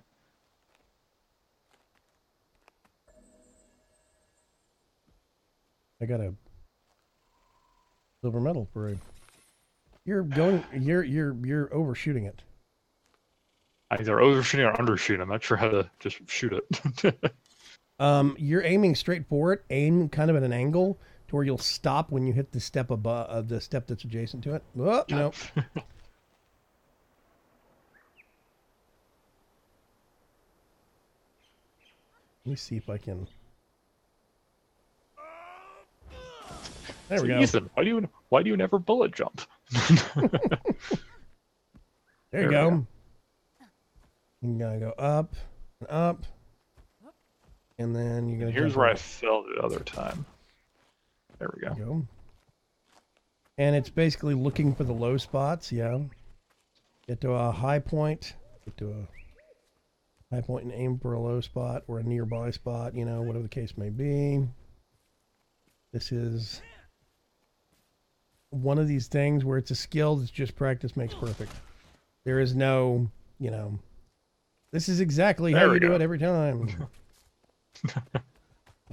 I got a silver medal parade. You're going. You're overshooting it. Either overshooting or undershooting. I'm not sure how to just shoot it. You're aiming straight for it. Aim kind of at an angle to where you'll stop when you hit the step above the step that's adjacent to it. Oh, no. Let me see if I can. There we go. Ethan, why do you never bullet jump? There you go. You gotta go up and up. And then you're gonna. Here's jump where I up. fell the other time. There we go. There you go. And it's basically looking for the low spots, yeah. Get to a high point, get to a high point and aim for a low spot or a nearby spot, you know, whatever the case may be. This is one of these things where it's a skill that's just practice makes perfect. There is no, you know, this is exactly There how we you do go. it every time.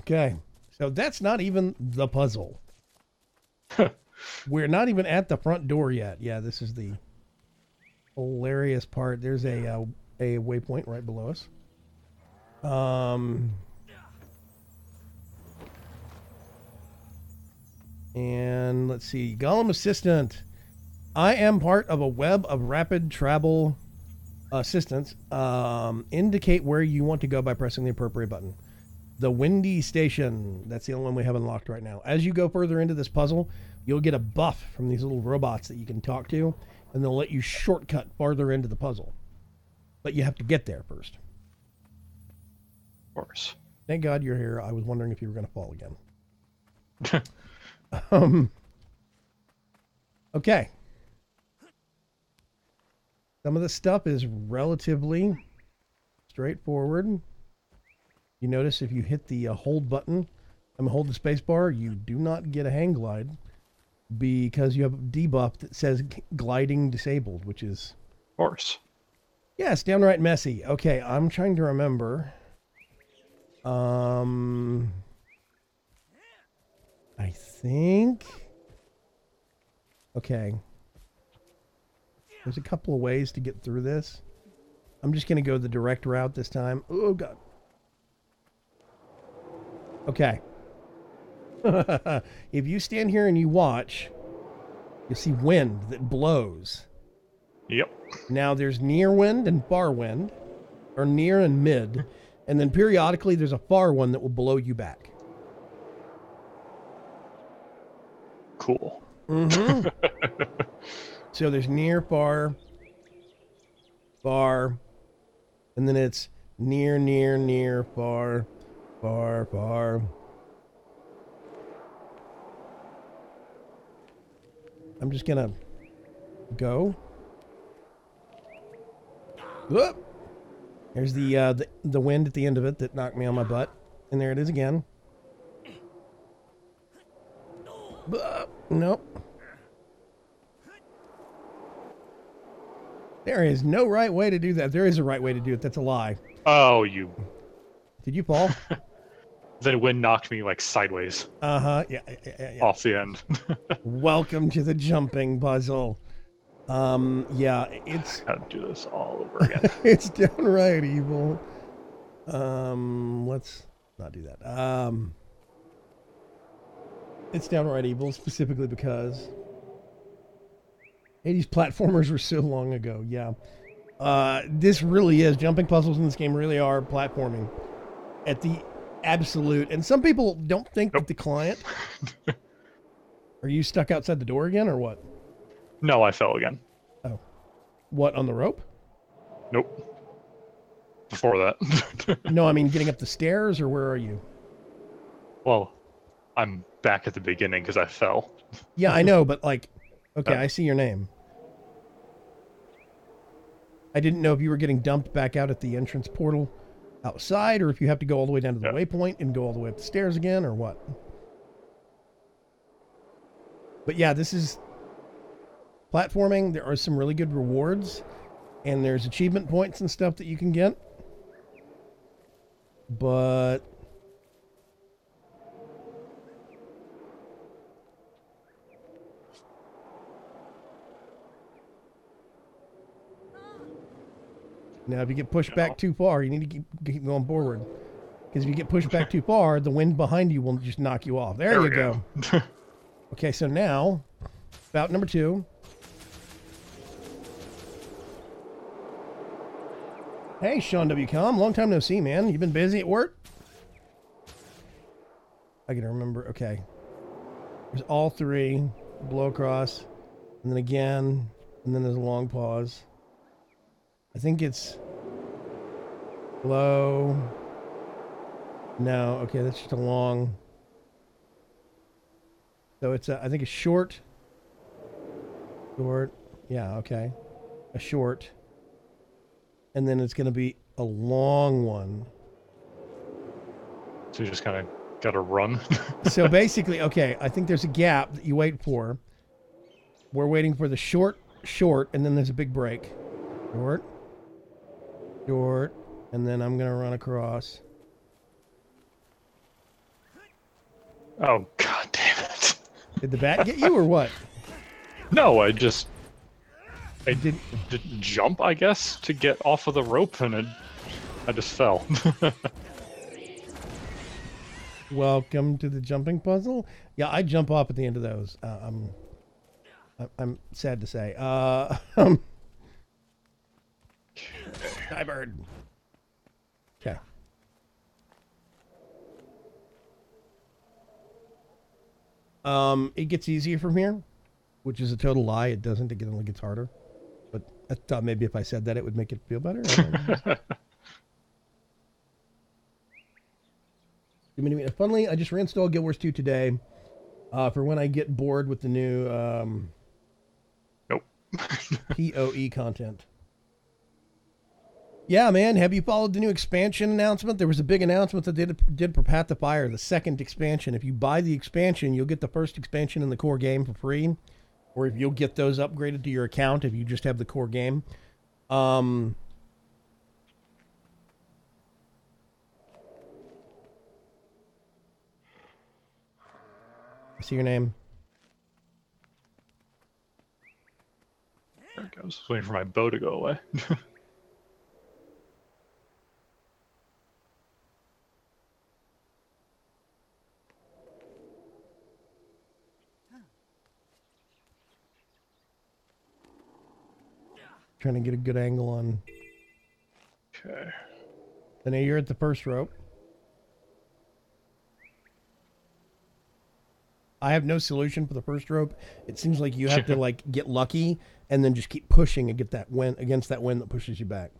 Okay, so that's not even the puzzle. We're not even at the front door yet. Yeah, this is the hilarious part. There's a waypoint right below us. And let's see. Gollum Assistant. I am part of a web of rapid travel assistance. Indicate where you want to go by pressing the appropriate button. The Windy Station. That's the only one we have unlocked right now. As you go further into this puzzle, you'll get a buff from these little robots that you can talk to, and they'll let you shortcut farther into the puzzle. But you have to get there first. Of course. Thank God you're here. I was wondering if you were going to fall again. Okay. Some of the stuff is relatively straightforward. You notice if you hit the hold button and hold the space bar, you do not get a hang glide because you have a debuff that says gliding disabled, which is, Of course. yeah, it's downright messy. Okay, I'm trying to remember. I think. Okay. There's a couple of ways to get through this. I'm just going to go the direct route this time. Oh, God. Okay. If you stand here and you watch, you'll see wind that blows. Yep. Now there's near wind and far wind, or near and mid, and then periodically there's a far one that will blow you back. Cool. Mm-hmm. So there's near, far, far, and then it's near, near, near, far, far, far. I'm just gonna go. Whoop. There's the wind at the end of it that knocked me on my butt, and there it is again. Nope. There is no right way to do that. There is a right way to do it. That's a lie. Oh, you. Did you fall? Then wind knocked me like sideways Uh-huh. Yeah. off the end. Welcome to the jumping puzzle. Yeah, it's Gotta do this all over again. it's downright evil. Let's not do that. It's downright evil specifically because 80s platformers were so long ago. Yeah. This really is. Jumping puzzles in this game really are platforming at the absolute. And some people don't think that the client. Are you stuck outside the door again, or what? No, I fell again. Oh. What, on the rope? Nope. Before that. No, I mean getting up the stairs, or where are you? Well, I'm back at the beginning because I fell. Yeah, I know, but like, okay, Oh. I see your name. I didn't know if you were getting dumped back out at the entrance portal outside, or if you have to go all the way down to the Yeah. waypoint and go all the way up the stairs again, or what. But yeah, this is platforming. There are some really good rewards, and there's achievement points and stuff that you can get. But now, if you get pushed back too far, you need to keep going forward. Because if you get pushed back too far, the wind behind you will just knock you off. There you we go. Okay, so now, bout number 2. Hey, Sean W. Com. Long time no see, man. You been busy at work? I gotta remember. Okay. There's all 3. Blow across. And then again. And then there's a long pause. I think it's blow. No, okay, that's just a long. So it's I think a short. Short. Yeah, okay. A short. And then it's going to be a long one. So you just kind of got to run. So basically, okay, I think there's a gap that you wait for. We're waiting for the short, and then there's a big break. Short, and then I'm going to run across. Oh, god damn it. Did the bat get you or what? No, I didn't jump, I guess, to get off of the rope, and I just fell. Welcome to the jumping puzzle. Yeah, I jump off at the end of those. I'm sad to say. Skybird. Okay. It gets easier from here, which is a total lie. It doesn't. It only gets harder. But I thought maybe if I said that, it would make it feel better. Funnily, I just reinstalled Guild Wars 2 today for when I get bored with the new Nope. PoE content. Yeah, man. Have you followed the new expansion announcement? There was a big announcement that they did for Path to Fire, the second expansion. If you buy the expansion, you'll get the first expansion in the core game for free. Or if you'll get those upgraded to your account if you just have the core game. I see your name. There it goes. I was waiting for my bow to go away. Trying to get a good angle on. Okay. Then you're at the first rope. I have no solution for the first rope. It seems like you have to like get lucky and then just keep pushing and get that wind against that wind that pushes you back.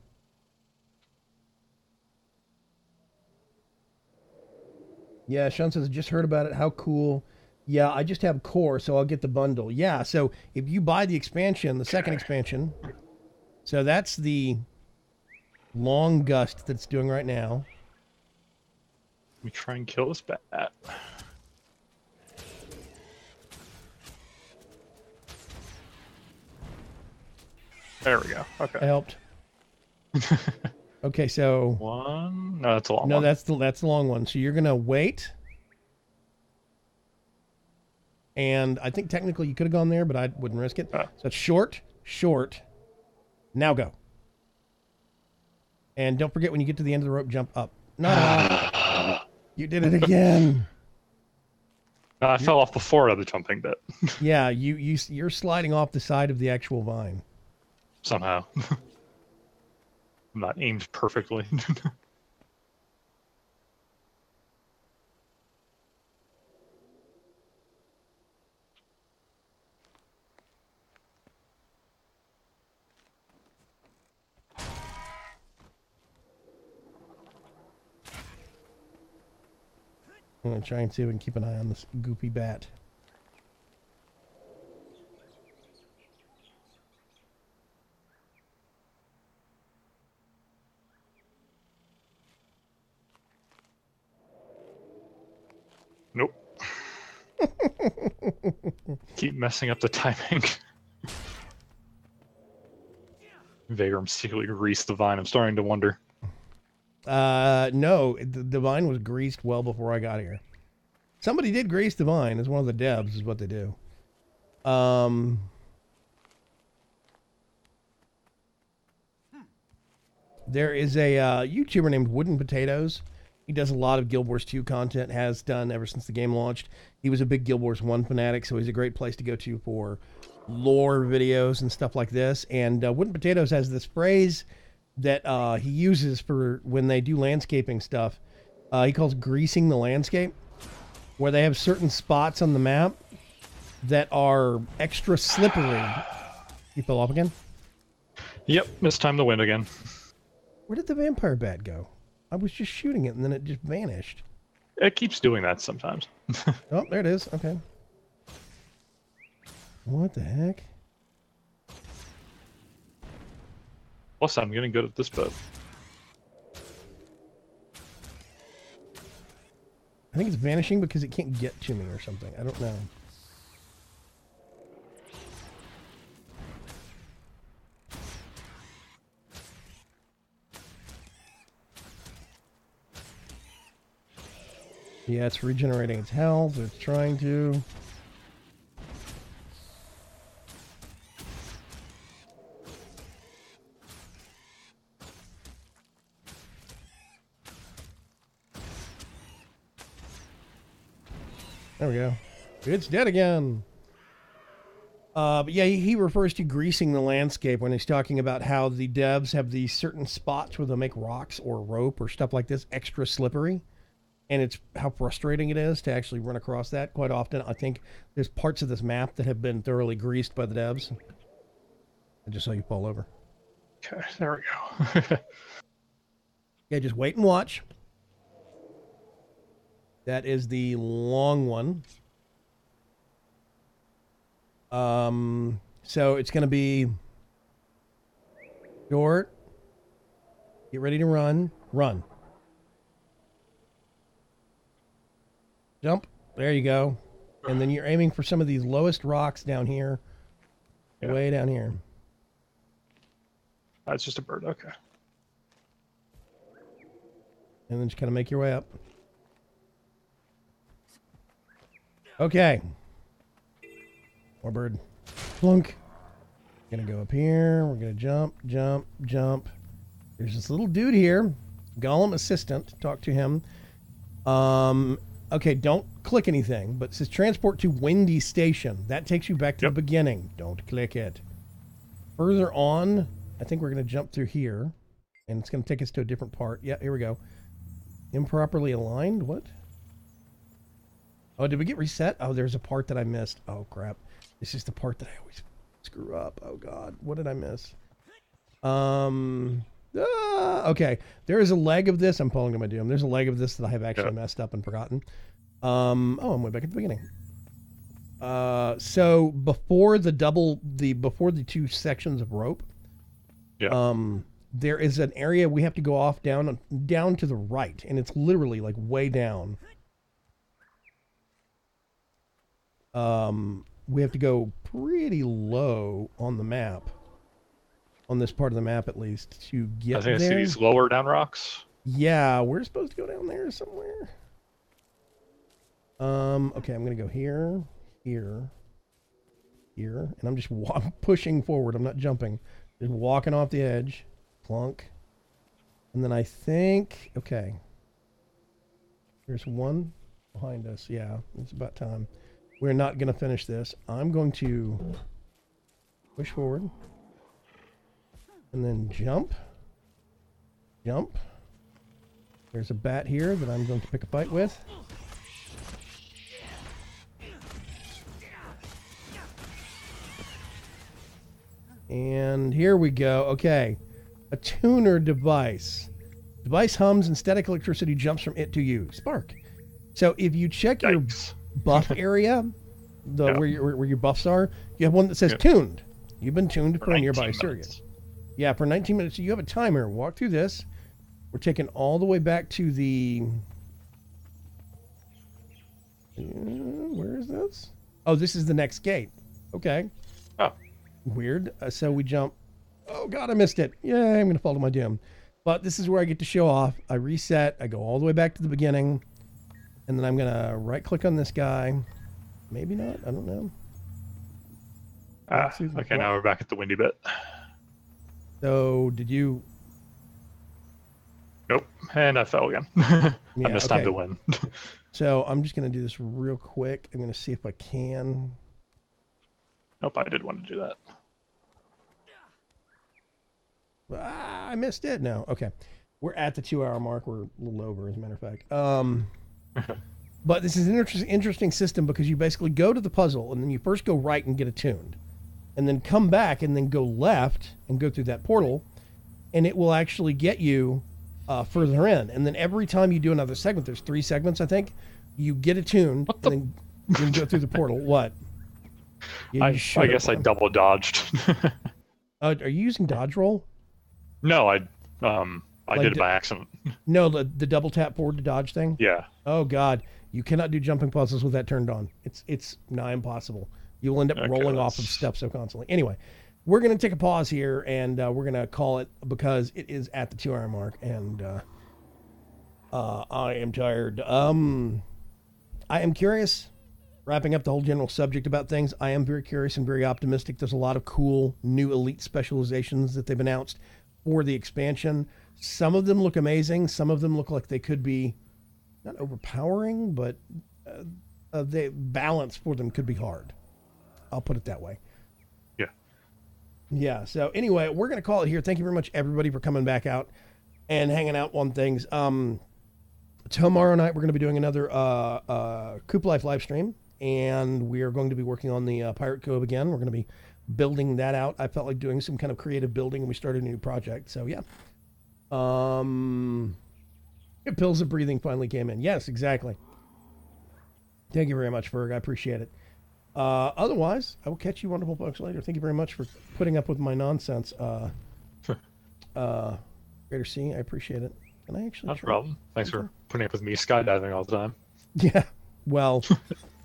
Yeah, Sean says, I just heard about it. How cool. Yeah, I just have core, so I'll get the bundle. Yeah, so if you buy the expansion, the second expansion, so that's the long gust that's doing right now. Let me try and kill this bat. There we go. Okay. I helped. Okay, so One. No, that's a long no, one. that's the long one. So you're gonna wait, and I think technically you could have gone there, but I wouldn't risk it. So it's short. Now go. And don't forget when you get to the end of the rope, jump up. No, you did it again. I fell off before the jumping bit. Yeah, you're sliding off the side of the actual vine. Somehow. I'm not aimed perfectly. I'm going to try and see if we can keep an eye on this goopy bat. Nope. Keep messing up the timing. Vagram secretly greased the vine. I'm starting to wonder. No, the vine was greased well before I got here. Somebody did grease the vine. It's one of the devs is what they do. There is a YouTuber named Wooden Potatoes. He does a lot of Guild Wars 2 content, has done ever since the game launched. He was a big Guild Wars 1 fanatic, so he's a great place to go to for lore videos and stuff like this. And Wooden Potatoes has this phrase that he uses for when they do landscaping stuff. He calls greasing the landscape, where they have certain spots on the map that are extra slippery. You fell off again? Yep, it's time to win again. Where did the vampire bat go? I was just shooting it and then it just vanished. It keeps doing that sometimes. Oh, there it is. Okay. What the heck? Plus, I'm getting good at this boat. I think it's vanishing because it can't get to me or something. I don't know. Yeah, it's regenerating its health. It's trying to. There we go. It's dead again. But yeah, he refers to greasing the landscape when he's talking about how the devs have these certain spots where they'll make rocks or rope or stuff like this extra slippery. And it's how frustrating it is to actually run across that. Quite often, I think there's parts of this map that have been thoroughly greased by the devs. I just saw you fall over. Okay, there we go. Yeah, just wait and watch. That is the long one. So it's going to be short. Get ready to run. Run. Jump. There you go. And then you're aiming for some of these lowest rocks down here. Yeah. Way down here. That's just a bird. Okay. And then just kind of make your way up. Okay. More bird. Plunk. Gonna go up here. We're gonna jump, jump, jump. There's this little dude here. Golem assistant. Talk to him. Okay, don't click anything, but it says transport to Windy Station. That takes you back to the beginning. Don't click it. Further on, I think we're going to jump through here, and it's going to take us to a different part. Yeah, here we go. Improperly aligned? What? Oh, did we get reset? Oh, there's a part that I missed. Oh, crap. This is the part that I always screw up. Oh, God. What did I miss? Okay, there is a leg of this. I'm falling to my doom. There's a leg of this that I have actually messed up and forgotten. Oh, I'm way back at the beginning. So before the two sections of rope, there is an area we have to go off down to the right, and it's literally like way down. We have to go pretty low on the map. On this part of the map, at least, to get there. I see these lower down rocks. Yeah, we're supposed to go down there somewhere. Okay, I'm gonna go here, here, here, and I'm just pushing forward. I'm not jumping. Just walking off the edge. Plunk. And then I think, okay. There's one behind us. Yeah, it's about time. We're not gonna finish this. I'm going to push forward. And then jump. Jump. There's a bat here that I'm going to pick a fight with. And here we go. Okay. A tuner device. Device hums and static electricity jumps from it to you. Spark. So if you check your Yikes. buff area, Yeah. where your buffs are, you have one that says Yep. tuned. You've been tuned for a 19 nearby minutes. surrogate. Yeah, for 19 minutes. So you have a timer. Walk through this. We're taking all the way back to the... where is this? Oh, this is the next gate. Okay. Oh. Weird. So we jump. Oh, God, I missed it. Yeah, I'm going to fall to my doom. But this is where I get to show off. I reset. I go all the way back to the beginning. And then I'm going to right-click on this guy. Maybe not. I don't know. Okay, now we're back at the windy bit. So, did you... Nope, and I fell again. Yeah, I missed time okay. to win. So, I'm just going to do this real quick. I'm going to see if I can. Nope, I did want to do that. I missed it. No. Okay. We're at the 2-hour mark. We're a little over, as a matter of fact. But this is an interesting system because you basically go to the puzzle and then you first go right and get attuned. And then come back and then go left and go through that portal. And it will actually get you further in. And then every time you do another segment, there's 3 segments, I think, you get attuned and then you can go through the portal. What? Yeah, I you should have guess I won. double dodged. Are you using dodge roll? No, I Like did it by accident. No, the double tap forward to dodge thing? Yeah. Oh God, you cannot do jumping puzzles with that turned on. It's nigh impossible. You'll end up Okay, rolling off of let's- steps so constantly. Anyway, we're gonna take a pause here and we're gonna call it because it is at the 2-hour mark and I am tired. I am curious. Wrapping up the whole general subject about things, I am very curious and very optimistic. There's a lot of cool new elite specializations that they've announced for the expansion. Some of them look amazing. Some of them look like they could be not overpowering, but the balance for them could be hard. I'll put it that way. Yeah. Yeah. So anyway, we're going to call it here. Thank you very much, everybody, for coming back out and hanging out on things. Tomorrow night, we're going to be doing another Coop Life live stream, and we are going to be working on the Pirate Cove again. We're going to be building that out. I felt like doing some kind of creative building, and we started a new project. So yeah. Pills of Breathing finally came in. Yes, exactly. Thank you very much, Ferg. I appreciate it. Otherwise, I will catch you wonderful folks later. Thank you very much for putting up with my nonsense. Greater C, I appreciate it. Can I actually Not a try? problem. Thanks for putting up with me skydiving all the time. Yeah. Well,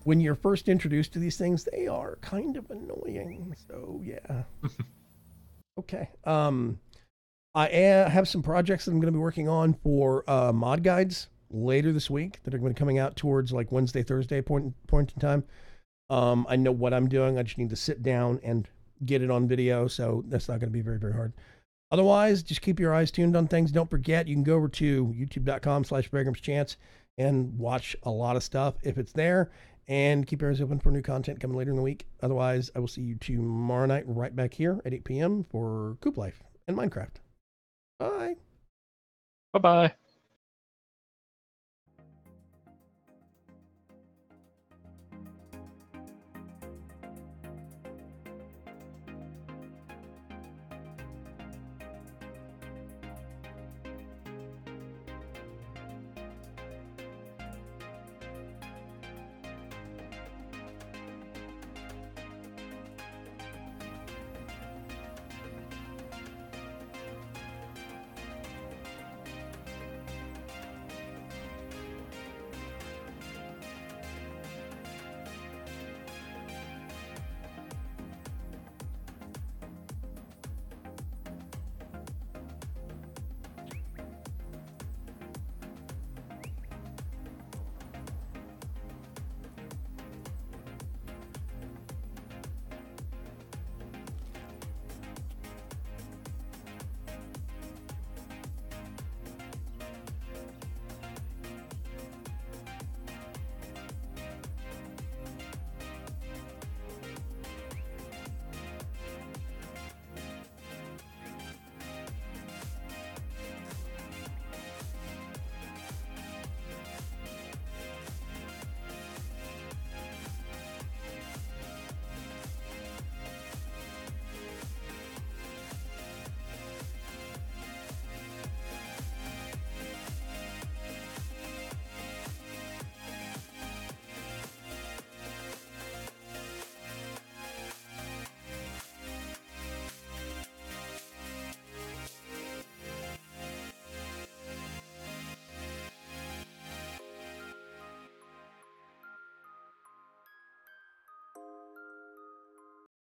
when you're first introduced to these things, they are kind of annoying. So yeah. Okay. I have some projects that I'm going to be working on for mod guides later this week that are going to be coming out towards like Wednesday, Thursday point in time. I know what I'm doing. I just need to sit down and get it on video. So that's not going to be very, very hard. Otherwise, just keep your eyes tuned on things. Don't forget, you can go over to youtube.com/BregramsChance and watch a lot of stuff if it's there. And keep your eyes open for new content coming later in the week. Otherwise, I will see you tomorrow night right back here at 8 p.m. for Coop Life and Minecraft. Bye. Bye-bye.